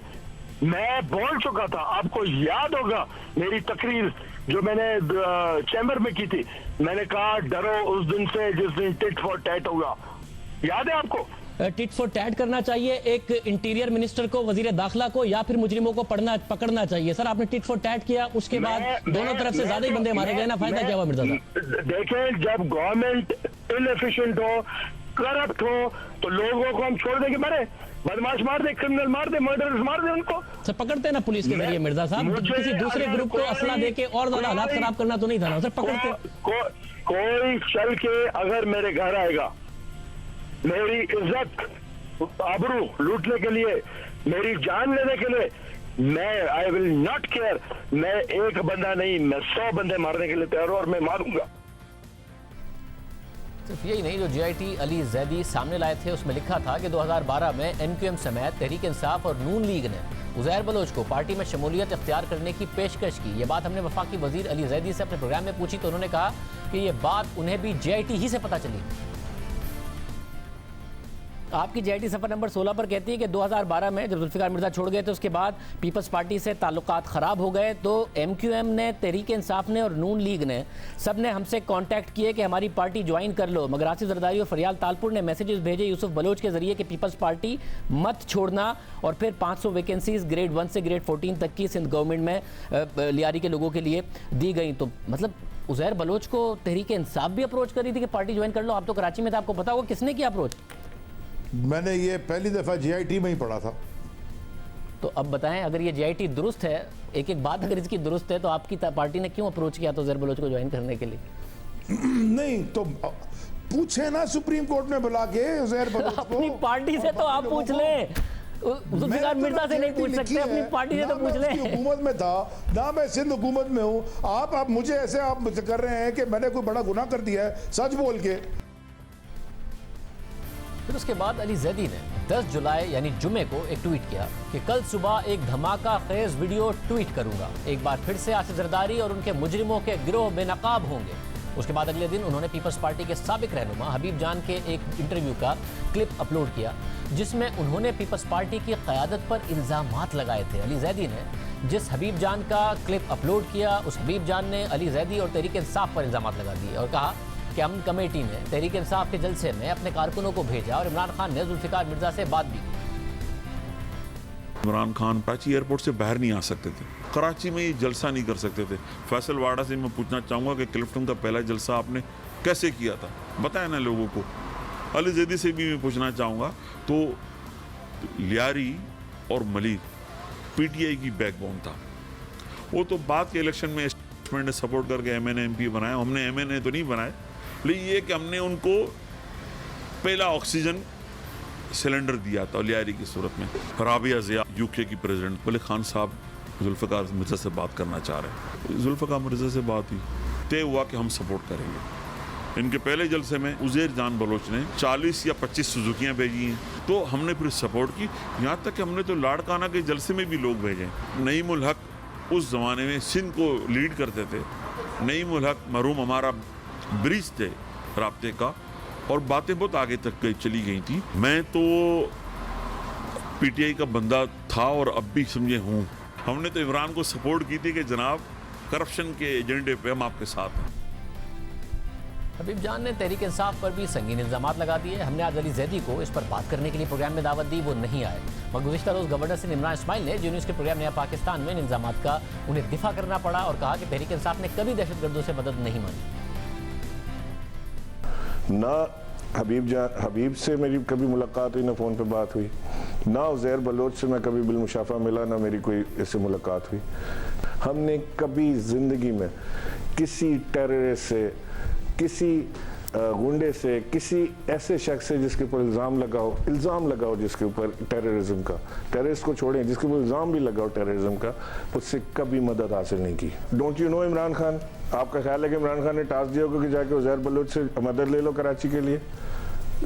मैं बोल चुका था, आपको याद होगा मेरी तकरीर जो मैंने चैम्बर में की थी, मैंने कहा डरो उस दिन से जिस दिन टिट फॉर टैट होगा। याद है आपको? टिट फॉर टैट करना चाहिए एक इंटीरियर मिनिस्टर को, वजीर दाखिला को, या फिर मुजरिमों को पकड़ना चाहिए? सर आपने टिट फॉर टैट किया, उसके बाद दोनों तरफ से ज्यादा ही बंदे मारे गए ना, फायदा क्या हुआ मिर्जा साहब? देखें, जब गवर्नमेंट इनएफिशिएंट हो, करप्ट हो, तो लोगों को हम छोड़ देंगे? मारे बदमाश मार दे, क्रिमिनल मार दे, मर्डरर्स मार दे उनको। सर पकड़ते हैं ना पुलिस के जरिए मिर्जा साहब, किसी दूसरे ग्रुप को असला देके और ज्यादा हालात खराब करना तो नहीं था ना सर? पकड़ते कोई चल के अगर मेरे घर आएगा, मेरी इज्जत आबरू लूटने के लिए, मेरी जान लेने के लिए, मैं आई विल नॉट केयर। मैं एक बंदा नहीं, मैं 100 बंदे मारने के लिए तैयार हूं और मैं मारूंगा। सिर्फ यही नहीं, जो जीआईटी अली जैदी सामने लाए थे उसमें लिखा था कि 2012 में एनक्यूएम समेत तहरीक इंसाफ और नून लीग ने उज़ैर बलोच को पार्टी में शमूलियत इख्तियार करने की पेशकश की। ये बात हमने वफाकी वजीर अली जैदी से अपने प्रोग्राम में पूछी तो उन्होंने कहा कि ये बात उन्हें भी जीआईटी ही से पता चली। आपकी जीआईटी सफ़र नंबर 16 पर कहती है कि 2012 में जब जुल्फिकार मिर्जा छोड़ गए थे उसके बाद पीपल्स पार्टी से ताल्लुकात ख़राब हो गए, तो एमक्यूएम ने, तहरीक इंसाफ ने और नून लीग ने सब ने हमसे कांटेक्ट किए कि हमारी पार्टी ज्वाइन कर लो, मगर आसिफ जरदारी और फरियाल तालपुर ने मैसेजेस भेजे यूसुफ बलोच के जरिए कि पीपल्स पार्टी मत छोड़ना, और फिर 500 वैकेंसीज ग्रेड 1 से ग्रेड 14 तक की सिंध गवर्नमेंट में लियारी के लोगों के लिए दी गई। तो मतलब उज़ैर बलोच को तहरीक इंसाफ भी अप्रोच कर रही थी कि पार्टी ज्वाइन कर लो? आप तो कराची में थे, आपको पता होगा किसने किया अप्रोच? मैंने ये पहली दफा जीआईटी में ही पढ़ा था। तो अब बताएं, अगर ये जीआईटी दुरुस्त है, एक एक बात अगर इसकी दुरुस्त है, तो आपकी पार्टी ने क्यों अप्रोच किया तो उज़ैर बलोच को ज्वाइन करने के लिए? नहीं तो पूछे ना सुप्रीम कोर्ट में बुला के उज़ैर बलोच को। अपनी पार्टी से तो आप पूछ लें, जुल्फिकार मिर्जा से नहीं पूछ सकते, अपनी पार्टी से तो पूछ लें। हुकूमत में था ना, मैं सिंध हुकूमत में हूँ। आप मुझे ऐसे आप कर रहे हैं कि मैंने कोई बड़ा गुनाह कर दिया है सच बोल के। फिर उसके बाद अली जैदी ने 10 जुलाई यानी जुमे को एक ट्वीट किया कि कल सुबह एक धमाका खेज वीडियो ट्वीट करूंगा, एक बार फिर से आसिफ जरदारी और उनके मुजरिमों के गिरोह बेनकाब होंगे। उसके बाद अगले दिन उन्होंने पीपल्स पार्टी के साबिक रहनुमा हबीब जान के एक इंटरव्यू का क्लिप अपलोड किया, जिसमें उन्होंने पीपल्स पार्टी की क़यादत पर इल्ज़ामात लगाए थे। अली जैदी ने जिस हबीब जान का क्लिप अपलोड किया, उस हबीब जान ने अली जैदी और तहरीक इंसाफ पर इल्ज़ामात लगा दिए और कहा कि अमन कमेटी ने तहरीक इंसाफ के जलसे में अपने कारकुनों को भेजा और इमरान खान ने जुल्फिकार मिर्जा से बात भी की। इमरान खान कराची एयरपोर्ट से बाहर नहीं आ सकते थे, कराची में ये जलसा नहीं कर सकते थे। फैसल वाडा से मैं पूछना चाहूँगा कि क्लिफ्टन का पहला जलसा आपने कैसे किया था, बताया ना लोगों को। अली जैदी से भी मैं पूछना चाहूँगा, तो लियारी और मलिक पीटीआई की बैकबोन था, वो तो बाद के इलेक्शन में एस्टेब्लिशमेंट ने सपोर्ट करके एमएनए एमपी बनाया, हमने एमएनए तो नहीं बनाए, लेकिन ये कि हमने उनको पहला ऑक्सीजन सिलेंडर दिया था लियारी की सूरत में। राबिया ज़िया यूके की प्रेसिडेंट बोले खान साहब जुल्फ़िकार मिर्ज़ा से बात करना चाह रहे हैं। जुल्फ़िकार मिर्ज़ा से बात हुई, तय हुआ कि हम सपोर्ट करेंगे। इनके पहले जलसे में उज़ैर जान बलोच ने 40 या 25 सुजुकियाँ भेजी हैं, तो हमने फिर सपोर्ट की। यहाँ तक कि हमने तो लाड़काना के जलसे में भी लोग भेजे। नईमुल हक उस ज़माने में सिंध को लीड करते थे। नईमुल हक मरहूम हमारा ब्रिज थे राब्ते का, और बातें बहुत आगे तक चली गई थी। मैं तो पीटीआई का बंदा था और अब भी समझे हूँ। हमने तो इमरान को सपोर्ट की थी कि जनाब करप्शन के एजेंडे पे हम आपके साथ हैं। हबीब जान ने तहरीक इंसाफ पर भी संगीन इल्जामात लगा दिए। हमने आज अली जैदी को इस पर बात करने के लिए प्रोग्राम में दावत दी, वो नहीं आए। मगर गुज़िश्ता रोज़ गवर्नर सिंध इमरान इस्माइल ने जी न्यूज़ के प्रोग्राम नया पाकिस्तान में इन इल्जामात का उन्हें दिफा करना पड़ा और कहा कि तहरीक इंसाफ ने कभी दहशतगर्दों से मदद नहीं मांगी। ना हबीब से मेरी कभी मुलाकात हुई, ना फ़ोन पे बात हुई, ना उज़ैर बलोच से मैं कभी बिलमुशाफा मिला, ना मेरी कोई इससे मुलाकात हुई। हमने कभी ज़िंदगी में किसी टेररिस्ट से, किसी गुंडे से, किसी ऐसे शख्स से जिसके ऊपर इल्ज़ाम लगाओ जिसके ऊपर टेररिज्म का, टेररिस्ट को छोड़ें, जिसके ऊपर इल्ज़ाम भी लगाओ टेररिज्म का, उससे कभी मदद हासिल नहीं की। Don't you know Imran Khan? आपका ख्याल है कि इमरान खान ने टास्क दिया होगा कि जाके उज़ैर बलोच से मदद ले लो कराची के लिए?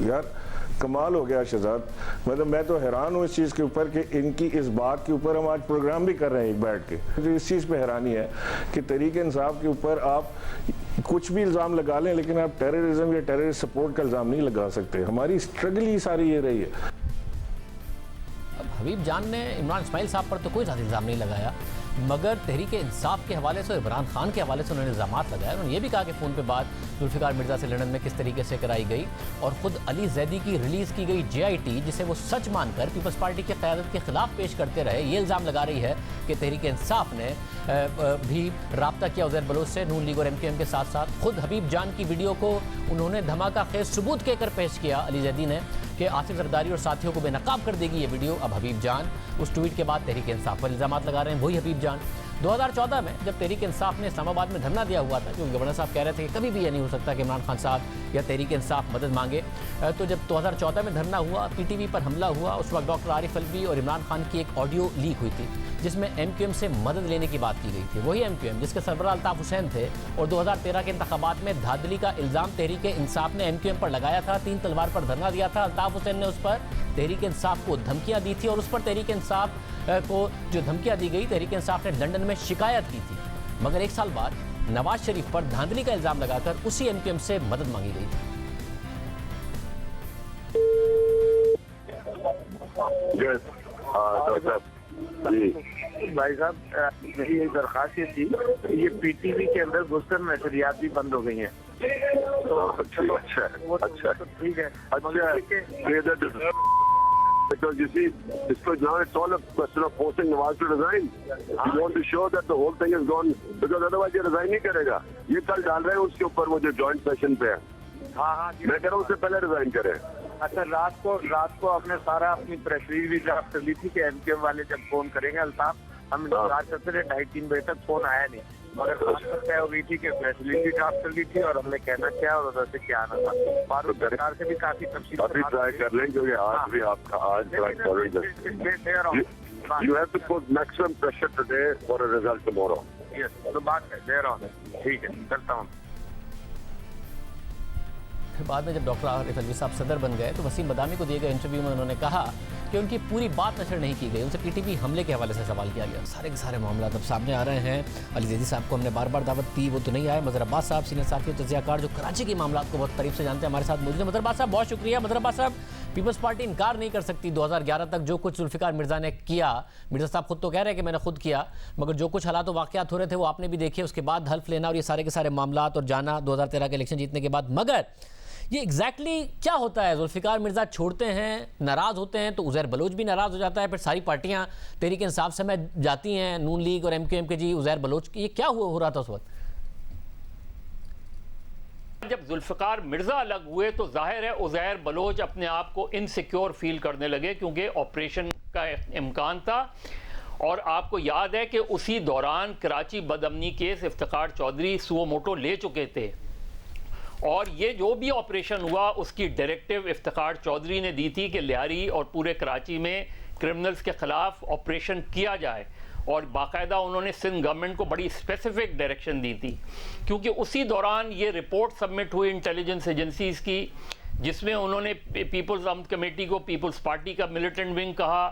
यार कमाल हो गया शहजाद। मतलब मैं तो हैरान हूँ इस चीज़ के ऊपर कि इनकी इस बात के ऊपर हम आज प्रोग्राम भी कर रहे हैं एक बैठ के। तो इस चीज़ पे हैरानी है कि तहरीक इंसाफ के ऊपर आप कुछ भी इल्ज़ाम लगा लें, लेकिन आप टेररिज्म या टेररिस्ट सपोर्ट का इल्ज़ाम नहीं लगा सकते। हमारी स्ट्रगल ही सारी ये रही है। अब हबीब जान ने इमरान इस्माइल साहब पर तो कोई ज़्यादा इल्ज़ाम नहीं लगाया, मगर तहरीक इंसाफ के हवाले से, इमरान खान के हवाले से उन्होंने इल्ज़ामात लगाया। उन्होंने ये भी कहा कि फ़ोन पे बात जुल्फ़िकार मिर्ज़ा से लंदन में किस तरीके से कराई गई, और ख़ुद अली जैदी की रिलीज़ की गई JIT जिसे वो सच मानकर पीपल्स पार्टी की क़यादत के ख़िलाफ़ पेश करते रहे, ये इल्ज़ाम लगा रही है कि तहरीक इंसाफ ने भी रब्ता किया उज़ैर बलोच से, नून लीग और MQM के साथ साथ। ख़ुद हबीब जान की वीडियो को उन्होंने धमाका खेज सबूत कहकर पेश किया अली जैदी ने कि आसिफ जरदारी और साथियों को बेनकाब कर देगी ये वीडियो। अब हबीब जान उस ट्वीट के बाद तहरीक इंसाफ पर इल्ज़ामात लगा रहे हैं। वही हबीब जान 2014 में जब तहरीक इंसाफ ने इस्लामाबाद में धरना दिया हुआ था, क्योंकि गवर्नर साहब कह रहे थे कि कभी भी ये नहीं हो सकता कि इमरान खान साहब या तहरीक इंसाफ मदद मांगे, तो जब 2014 में धरना हुआ, PTV पर हमला हुआ, उस वक्त डॉक्टर आरिफ अलवी और इमरान खान की एक ऑडियो लीक हुई थी जिसमें MQM से मदद लेने की बात की गई थी। वही MQM जिसके सरबराह अल्ताफ हुसैन थे, और 2013 के इंतखाबात में धांधली का इल्ज़ाम तहरीक इंसाफ ने MQM पर लगाया था। 3 तलवार पर धरना दिया था। अल्ताफ हुसैन ने उस पर तहरीक इंसाफ को धमकियाँ दी थी, और उस पर तहरीक इंसाफ को जो धमकियाँ दी गई, तहरीक इंसाफ ने लंदन में शिकायत की थी। मगर 1 साल बाद नवाज शरीफ पर धांधली का इल्ज़ाम लगाकर उसी MQM से मदद मांगी गई थी। भाई साहब, मेरी एक दरख्वास्त ये थी, ये PTV के अंदर घुसकर नशरियात भी बंद हो गई हैं। तो अच्छा ठीक है। Because you see, now it's all a question of forcing Nawaz to resign. You want to show that the whole thing is gone, because otherwise ये resign नहीं करेगा। ये कल डाल रहे हैं उसके ऊपर वो जो joint session पे है। हाँ, मैं कह रहा हूँ उससे पहले रिजाइन करें। अच्छा, रात को अपने सारा अपनी प्रेस रिलीज भी ड्राफ्ट कर ली थी कि MQM वाले जब फोन करेंगे अल्ताफ, हम इंतजार करते रहे, 2:30-3 बजे तक फोन आया नहीं। मगर बात तय हो गई थी कि प्रेस रिलीज भी ड्राफ्ट कर ली थी और हमने कहना क्या और उधर से क्या आना था। फारूक सरकार से भी काफी तफसील अभी ट्राई कर लें, क्योंकि आज भी आपका You have to put maximum pressure today for a result tomorrow. Yes, तो बात है देर ऑन। ठीक है, करता हूँ। फिर बाद में जब डॉक्टर आरिफ अलवी साहब सदर बन गए तो वसीम बदामी को दिए गए इंटरव्यू में उन्होंने कहा कि उनकी पूरी बात नशर नहीं की गई, उनसे PTV हमले के हवाले से सवाल किया गया। सारे के सारे मामला अब सामने आ रहे हैं। अली जैदी साहब को हमने बार बार दावत दी, वो तो नहीं आए। मजहर अब्बास साहब सीनियर साथी और तजियाकार जो कराची के मामला को बहुत करीब से जानते हैं, हमारे साथ मौजूद हैं। मजहर अब्बास साहब बहुत शुक्रिया। मजहर अब्बास साहब, पीपल्स पार्टी इनकार नहीं कर सकती 2011 तक जो कुछ जुल्फ़िकार मिर्ज़ा ने किया, मिर्ज़ा साहब खुद तो कह रहे हैं कि मैंने खुद किया, मगर जो कुछ हालात वाक़यात हो रहे थे वो आपने भी देखे, उसके बाद हल्फ लेना और ये सारे के सारे मामला और जाना 2013 के इलेक्शन जीतने के बाद। मगर ये एग्जैक्टली क्या होता है? जुल्फ़िकार मिर्ज़ा छोड़ते हैं, नाराज़ होते हैं, तो उज़ैर बलोच भी नाराज़ हो जाता है, फिर सारी पार्टियां तहरीक इंसाफ से में जाती हैं, नून लीग और MQM के जी उज़ैर बलोच, ये क्या हो रहा था उस वक्त? जब जुल्फ़िकार मिर्ज़ा अलग हुए तो जाहिर है उज़ैर बलोच अपने आप को इनसिक्योर फील करने लगे, क्योंकि ऑपरेशन का इम्कान था। और आपको याद है कि उसी दौरान कराची बदअमनी case Iftikhar Chaudhry suo motu ले चुके थे, और ये जो भी ऑपरेशन हुआ उसकी डायरेक्टिव इफ्तिखार चौधरी ने दी थी कि लियारी और पूरे कराची में क्रिमिनल्स के खिलाफ ऑपरेशन किया जाए, और बाकायदा उन्होंने सिंध गवर्नमेंट को बड़ी स्पेसिफिक डायरेक्शन दी थी, क्योंकि उसी दौरान ये रिपोर्ट सबमिट हुई इंटेलिजेंस एजेंसीज की, जिसमें उन्होंने पीपल्स आर्म्ड कमेटी को पीपल्स पार्टी का मिलिटेंट विंग कहा,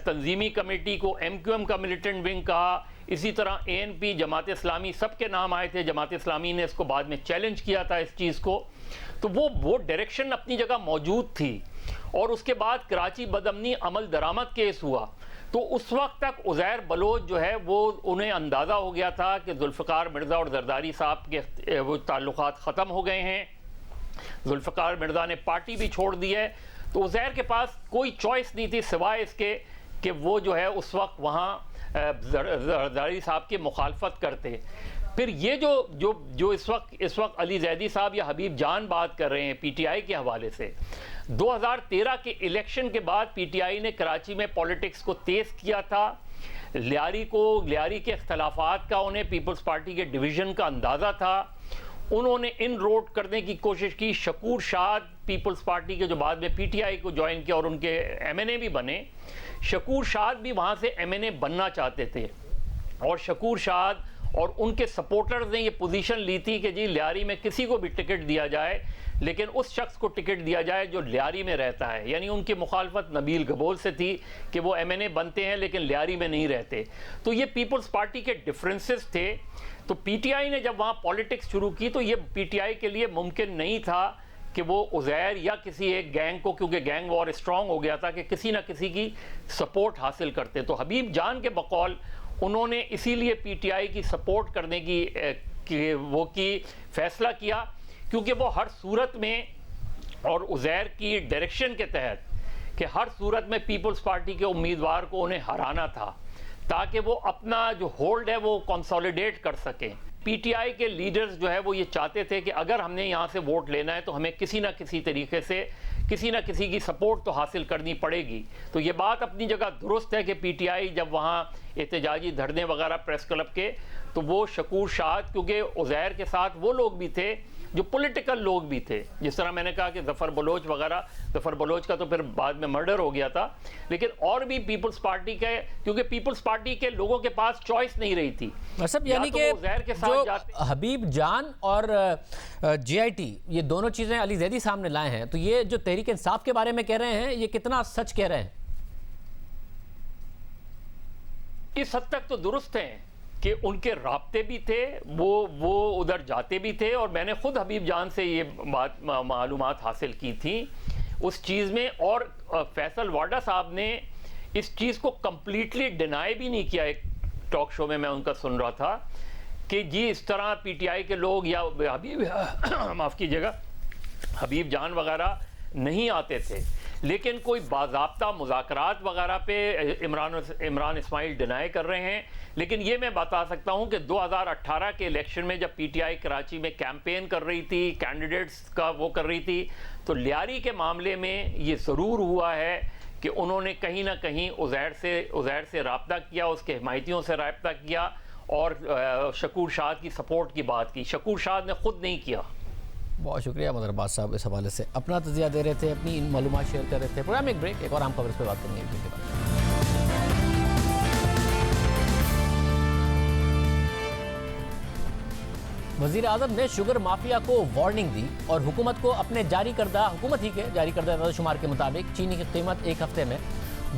तंजीमी कमेटी को MQM का मिलिटेंट विंग कहा, इसी तरह ANP, जमात इस्लामी, सबके नाम आए थे। जमात इस्लामी ने इसको बाद में चैलेंज किया था इस चीज़ को, तो वो डायरेक्शन अपनी जगह मौजूद थी। और उसके बाद कराची बदअमनी अमल दरामद केस हुआ, तो उस वक्त तक उज़ैर बलोच जो है वो उन्हें अंदाज़ा हो गया था कि जुल्फ़िकार मिर्ज़ा और जरदारी साहब के वो ताल्लुकात ख़त्म हो गए हैं। जुल्फ़िकार मिर्ज़ा ने पार्टी भी छोड़ दी है, तो उज़ैर के पास कोई चॉइस नहीं थी सिवाय इसके कि वो जो है उस वक्त वहाँ जरदारी साहब की मुखालफत करते। फिर ये जो इस वक्त अली जैदी साहब या हबीब जान बात कर रहे हैं PTI के हवाले से, 2013 के इलेक्शन के बाद PTI ने कराची में पॉलिटिक्स को तेज़ किया था। लियारी के इख्तलाफात का उन्हें पीपल्स पार्टी के डिवीज़न का अंदाज़ा था। उन्होंने इन रोड करने की कोशिश की। शकूर शाद पीपल्स पार्टी के जो बाद में PTI को ज्वाइन किया और उनके MNA भी बने, शकूर शाद भी वहाँ से MNA बनना चाहते थे, और शकूर शाद और उनके सपोर्टर्स ने ये पोजीशन ली थी कि जी लियारी में किसी को भी टिकट दिया जाए, लेकिन उस शख्स को टिकट दिया जाए जो लियारी में रहता है। यानी उनकी मुखालफत नबील गबोल से थी कि वो MNA बनते हैं लेकिन लियारी में नहीं रहते। तो ये पीपल्स पार्टी के डिफरेंसेस थे। तो PTI ने जब वहाँ पॉलिटिक्स शुरू की तो ये PTI के लिए मुमकिन नहीं था कि वो उज़ैर या किसी एक गैंग को, क्योंकि गैंग वॉर स्ट्रॉन्ग हो गया था, कि किसी ना किसी की सपोर्ट हासिल करते। तो हबीब जान के बकौल उन्होंने इसीलिए PTI की सपोर्ट करने की फैसला किया, क्योंकि वो हर सूरत में और उज़ैर की डायरेक्शन के तहत कि हर सूरत में पीपल्स पार्टी के उम्मीदवार को उन्हें हराना था, ताकि वो अपना जो होल्ड है वो कंसोलिडेट कर सकें। PTI के लीडर्स जो है वो ये चाहते थे कि अगर हमने यहाँ से वोट लेना है तो हमें किसी ना किसी तरीके से किसी ना किसी की सपोर्ट तो हासिल करनी पड़ेगी। तो ये बात अपनी जगह दुरुस्त है कि PTI जब वहाँ एहतजाजी धरने वगैरह प्रेस क्लब के, तो वो शकूर शाद, क्योंकि उज़ैर के साथ वो लोग भी थे जो पॉलिटिकल लोग भी थे, जिस तरह मैंने कहा कि ज़फ़र बलोच वगैरह, ज़फ़र बलोच का तो फिर बाद में मर्डर हो गया था, लेकिन और भी पीपल्स पार्टी के, क्योंकि पीपल्स पार्टी के लोगों के पास चॉइस नहीं रही थी। मतलब यानी कि जो हबीब जान और JIT ये दोनों चीज़ें अली जैदी सामने लाए हैं, तो ये जो तहरीक इंसाफ के बारे में कह रहे हैं ये कितना सच कह रहे हैं? इस हद तक तो दुरुस्त हैं कि उनके राब्ते भी थे, वो उधर जाते भी थे, और मैंने खुद हबीब जान से ये बात मालूमात हासिल की थी उस चीज़ में। और फैसल वाडा साहब ने इस चीज़ को कम्प्लीटली डिनाई भी नहीं किया। एक टॉक शो में मैं उनका सुन रहा था कि जी इस तरह PTI के लोग या हबीब माफ़ कीजिएगा हबीब जान वगैरह नहीं आते थे, लेकिन कोई बाज़ाब्ता मुज़ाकरात वगैरह पे इमरान इस्माइल डिनाई कर रहे हैं। लेकिन ये मैं बता सकता हूँ कि 2018 के इलेक्शन में जब PTI कराची में कैंपेन कर रही थी, कैंडिडेट्स का वो कर रही थी, तो लियारी के मामले में ये ज़रूर हुआ है कि उन्होंने कहीं ना कहीं उज़ैर से रब्ता किया, उसके हिमायतियों से रब्ता किया और शकूर शाद की सपोर्ट की बात की। शकूर शाद ने खुद नहीं किया। बहुत शुक्रिया मदर अब्बास साहब, इस हवाले से अपना तजिया दे रहे थे, अपनी इन मालूमात शेयर कर रहे थे। प्रोग्राम एक ब्रेक, एक और आम खबर इस पर बात करेंगे एक ब्रेक के बाद। वज़ीर आज़म ने शुगर माफिया को वार्निंग दी और हुकूमत को अपने हुकूमत ही के जारी करदा शुमार के मुताबिक चीनी की कीमत एक हफ्ते में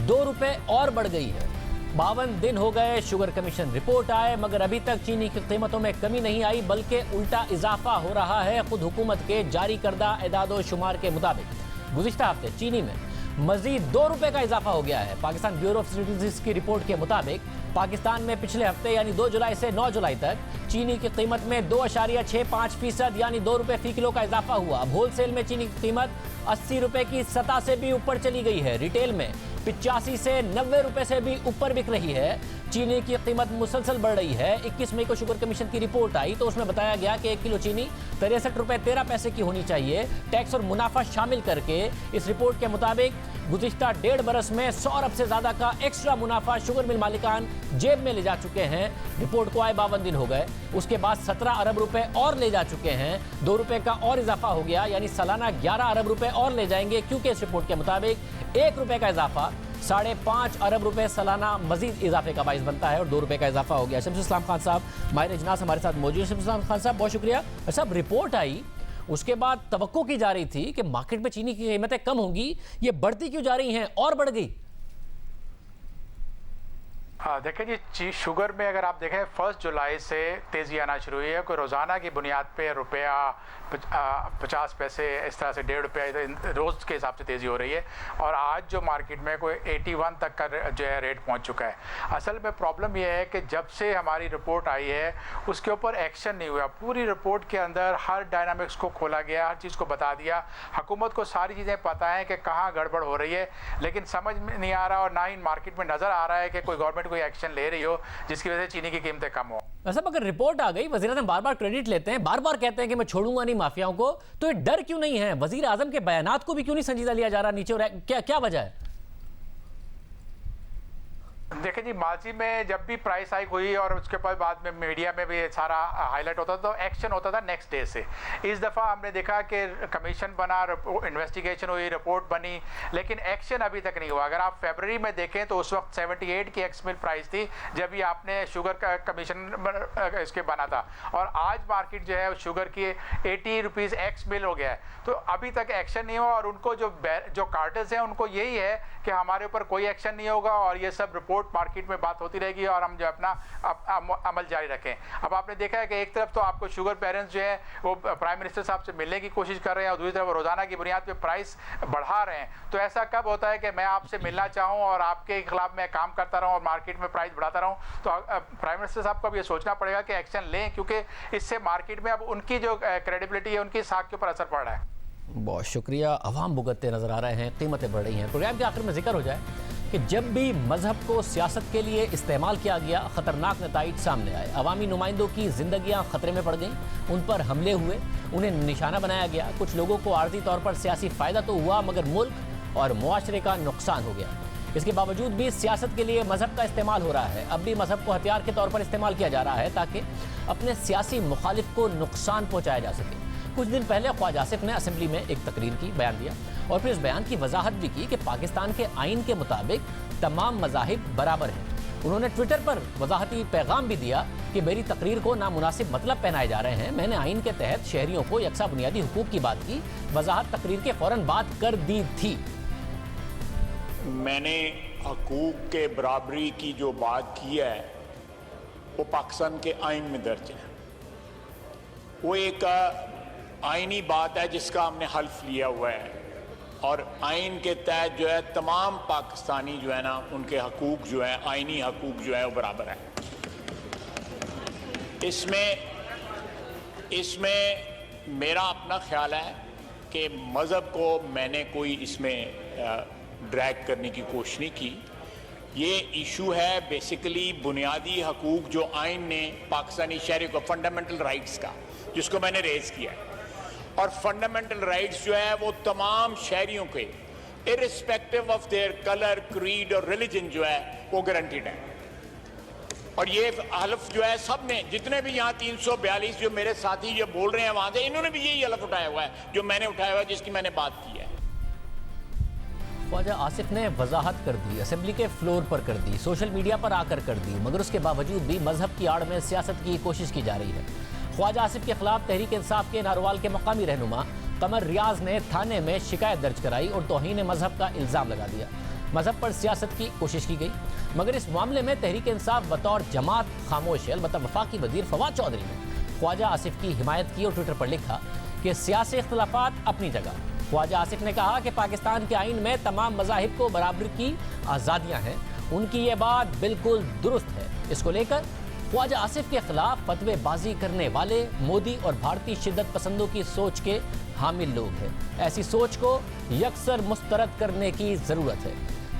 2 रुपये और बढ़ गई है। 52 दिन हो गए शुगर कमीशन रिपोर्ट आए, मगर अभी तक चीनी की कीमतों में कमी नहीं आई, बल्कि उल्टा इजाफा हो रहा है। खुद हुकूमत के जारी करदा एदादो शुमार के मुताबिक गुज़िश्ता हफ्ते चीनी में मजीद 2 रुपये का इजाफा हो गया है। पाकिस्तान ब्यूरो ऑफ स्टैटिस्टिक्स की रिपोर्ट के मुताबिक पाकिस्तान में पिछले हफ्ते यानी 2 जुलाई से 9 जुलाई तक चीनी की कीमत में 2.65% यानी 2 रुपये फी किलो का इजाफा हुआ। अब होलसेल में चीनी की कीमत 80 रुपये की सतह से भी ऊपर चली गई है। रिटेल में 85 से 90 रुपये से भी ऊपर बिक रही है। चीनी की कीमत मुसलसल बढ़ रही है। 21 मई को शुगर कमीशन की रिपोर्ट आई तो उसमें बताया गया कि 1 किलो चीनी 63 रुपए 13 पैसे की होनी चाहिए, टैक्स और मुनाफा शामिल करके। इस रिपोर्ट के मुताबिक गुज़िश्ता 1.5 बरस में 100 अरब से ज्यादा का एक्स्ट्रा मुनाफा शुगर मिल मालिकान जेब में ले जा चुके हैं। रिपोर्ट को आए 52 दिन हो गए, उसके बाद 17 अरब रुपए और ले जा चुके हैं। 2 रुपए का और इजाफा हो गया, यानी सालाना 11 अरब रुपए और ले जाएंगे, क्योंकि इस रिपोर्ट के मुताबिक 1 रुपए का इजाफा 5.5 अरब रुपए सालाना मजीद इजाफे का बाइस बनता है और 2 रुपए का इजाफा हो गया। शम्स इस्लाम खान साहब माहिर इजनास हमारे साथ मौजूद हैं। शम्स इस्लाम खान साहब बहुत शुक्रिया। साहब, रिपोर्ट आई उसके बाद तवक्को की जा रही थी कि मार्केट में चीनी की कीमतें कम होंगी, ये बढ़ती क्यों जा रही हैं और बढ़ गई? हाँ, देखिए जी, शुगर में अगर आप देखें 1 जुलाई से तेज़ी आना शुरू हुई है। कोई रोज़ाना की बुनियाद पे रुपया 50 पैसे इस तरह से 1.5 रुपया रोज़ के हिसाब से तेज़ी हो रही है और आज जो मार्केट में कोई 81 तक का जो है रेट पहुंच चुका है। असल में प्रॉब्लम यह है कि जब से हमारी रिपोर्ट आई है उसके ऊपर एक्शन नहीं हुआ। पूरी रिपोर्ट के अंदर हर डायनामिक्स को खोला गया, हर चीज़ को बता दिया। हुकूमत को सारी चीज़ें पता है कि कहाँ गड़बड़ हो रही है, लेकिन समझ में नहीं आ रहा और ना ही मार्केट में नज़र आ रहा है कि कोई गवर्नमेंट कोई एक्शन ले रही हो जिसकी वजह से चीनी की कीमतें कम हो। वैसे अगर रिपोर्ट आ गई, वज़ीर आज़म बार-बार क्रेडिट लेते हैं, बार-बार कहते हैं कि मैं छोड़ूंगा नहीं माफियाओं को, तो ये डर क्यों नहीं है? वज़ीर आज़म के बयानात को भी क्यों नहीं संजीदा लिया जा रहा नीचे, और क्या वजह है? देखिए जी, माजी में जब भी प्राइस हाइक हुई और उसके बाद में मीडिया में भी सारा हाईलाइट होता था तो एक्शन होता था नेक्स्ट डे से। इस दफ़ा हमने देखा कि कमीशन बना, इन्वेस्टिगेशन हुई, रिपोर्ट बनी, लेकिन एक्शन अभी तक नहीं हुआ। अगर आप फरवरी में देखें तो उस वक्त 78 की एक्स मिल प्राइस थी जब ये आपने शुगर का कमीशन इसके बना था, और आज मार्केट जो है शुगर की 80 रुपीज़ एक्स मिल हो गया है। तो अभी तक एक्शन नहीं हुआ और उनको जो कार्टर्स हैं उनको यही है कि हमारे ऊपर कोई एक्शन नहीं होगा और ये सब रिपोर्ट मार्केट में बात होती रहेगी और हम जो अपना अमल जारी रखें। अब आपने देखा है कि एक तरफ तो आपको शुगर पेरेंट्स जो है वो प्राइम मिनिस्टर साहब से मिलने की कोशिश कर रहे हैं और दूसरी तरफ रोजाना की बुनियाद पे प्राइस बढ़ा रहे हैं। तो ऐसा कब होता है कि मैं आपसे मिलना चाहूँ और आपके खिलाफ मैं काम करता रहूँ और मार्केट में प्राइस बढ़ाता रहूँ? तो प्राइम मिनिस्टर साहब को अब ये सोचना पड़ेगा कि एक्शन लें, क्योंकि इससे मार्केट में अब उनकी जो क्रेडिबिलिटी है उनकी साख के ऊपर असर पड़ रहा है। बहुत शुक्रिया। अवाम भुगतते नजर आ रहे हैं, कीमतें बढ़ रही हैं। प्रोग्राम के आखिर में जिक्र हो जाए कि जब भी मजहब को सियासत के लिए इस्तेमाल किया गया, खतरनाक नताइज सामने आए। अवामी नुमाइंदों की जिंदगियां खतरे में पड़ गईं, उन पर हमले हुए, उन्हें निशाना बनाया गया। कुछ लोगों को आर्जी तौर पर सियासी फ़ायदा तो हुआ, मगर मुल्क और मुआशरे का नुकसान हो गया। इसके बावजूद भी सियासत के लिए मजहब का इस्तेमाल हो रहा है। अब भी मजहब को हथियार के तौर पर इस्तेमाल किया जा रहा है ताकि अपने सियासी मुखालिफ को नुकसान पहुँचाया जा सके। कुछ दिन पहले ख्वाजा आसिफ ने असेंबली में एक तकरीर की, बयान दिया और फिर इस बयान की वजाहत भी की कि पाकिस्तान के आइन के मुताबिक तमाम मज़ाहिब बराबर हैं। उन्होंने ट्विटर पर वजाहती पैगाम भी दिया कि मेरी तकरीर को नामुनासिब मतलब पहनाए जा रहे हैं। मैंने आइन के तहत शहरियों को यकसा बुनियादी हुकूक की बात की। वजाहत तकरीर के फौरन बात कर दी थी। मैंने हकूक के बराबरी की जो बात की है वो पाकिस्तान के आइन में दर्ज है। वो एक आइनी बात है जिसका हमने हल्फ लिया हुआ है और आइन के तहत जो है तमाम पाकिस्तानी जो है ना उनके हकूक जो है, आइनी हकूक जो है वो बराबर है। इसमें मेरा अपना ख्याल है कि मज़हब को मैंने कोई इसमें ड्रैग करने की कोशिश नहीं की। ये इशू है बेसिकली बुनियादी हकूक जो आइन ने पाकिस्तानी शहरी को, फंडामेंटल राइट्स का, जिसको मैंने रेज किया है। और फंडामेंटल राइट्स जो है वो तमाम शहरियों के irrespective of their colour, creed और रिलीजन जो है वो गारंटीड है। और ये हलफ जो है सब ने, जितने भी यहाँ 342 जो मेरे साथी जो बोल रहे हैं वहां से, इन्होंने भी यही हलफ उठाया हुआ है जो मैंने उठाया हुआ है, जिसकी मैंने बात की है। ख्वाजा आसिफ ने वजाहत कर दी, असेंबली के फ्लोर पर कर दी, सोशल मीडिया पर आकर कर दी, मगर उसके बावजूद भी मजहब की आड़ में सियासत की कोशिश की जा रही है। ख्वाजा आसिफ के खिलाफ तहरीक इंसाफ के नारोवाल के मकामी रहनुमा कमर रियाज ने थाने में शिकायत दर्ज कराई और तौहीन मजहब का इल्ज़ाम लगा दिया। मजहब पर सियासत की कोशिश की गई, मगर इस मामले में तहरीक इंसाफ बतौर जमात खामोश है। अलबत्ता वफाकी वजीर फवाद चौधरी ने ख्वाजा आसिफ की हिमायत की और ट्विटर पर लिखा कि सियासी इख्तलाफात अपनी जगह। ख्वाजा आसिफ ने कहा कि पाकिस्तान के आइन में तमाम मज़ाहिब को बराबरी की आज़ादियाँ हैं, उनकी ये बात बिल्कुल दुरुस्त है। इसको लेकर ख्वाजा आसिफ के खिलाफ फतवेबाजी करने वाले मोदी और भारतीय शिद्दत पसंदों की सोच के हामिल लोग हैं। ऐसी सोच को यकसर मुस्तरद करने की ज़रूरत है।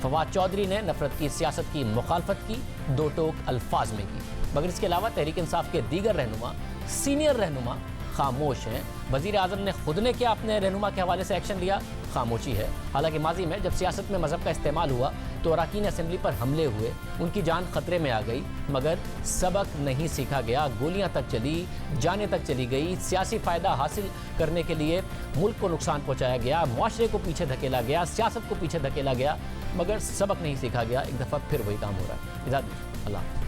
फवाद चौधरी ने नफरत की सियासत की मुखालफत की, दो टोक अल्फाज में की, मगर इसके अलावा तहरीक इंसाफ के दीगर रहनुमा, सीनियर रहनुमा खामोश हैं। वजीर आजम ने खुद ने क्या अपने रहनुमा के हवाले से एक्शन लिया? खामोशी है। हालांकि माजी में जब सियासत में मजहब का इस्तेमाल हुआ तो अरकान असेंबली पर हमले हुए, उनकी जान खतरे में आ गई, मगर सबक नहीं सीखा गया। गोलियां तक चली, जानें तक चली गई, सियासी फ़ायदा हासिल करने के लिए मुल्क को नुकसान पहुँचाया गया, मुआशरे को पीछे धकेला गया, सियासत को पीछे धकेला गया, मगर सबक नहीं सीखा गया। एक दफ़ा फिर वही काम हो रहा है। इजाज़त दीजिए, अल्लाह।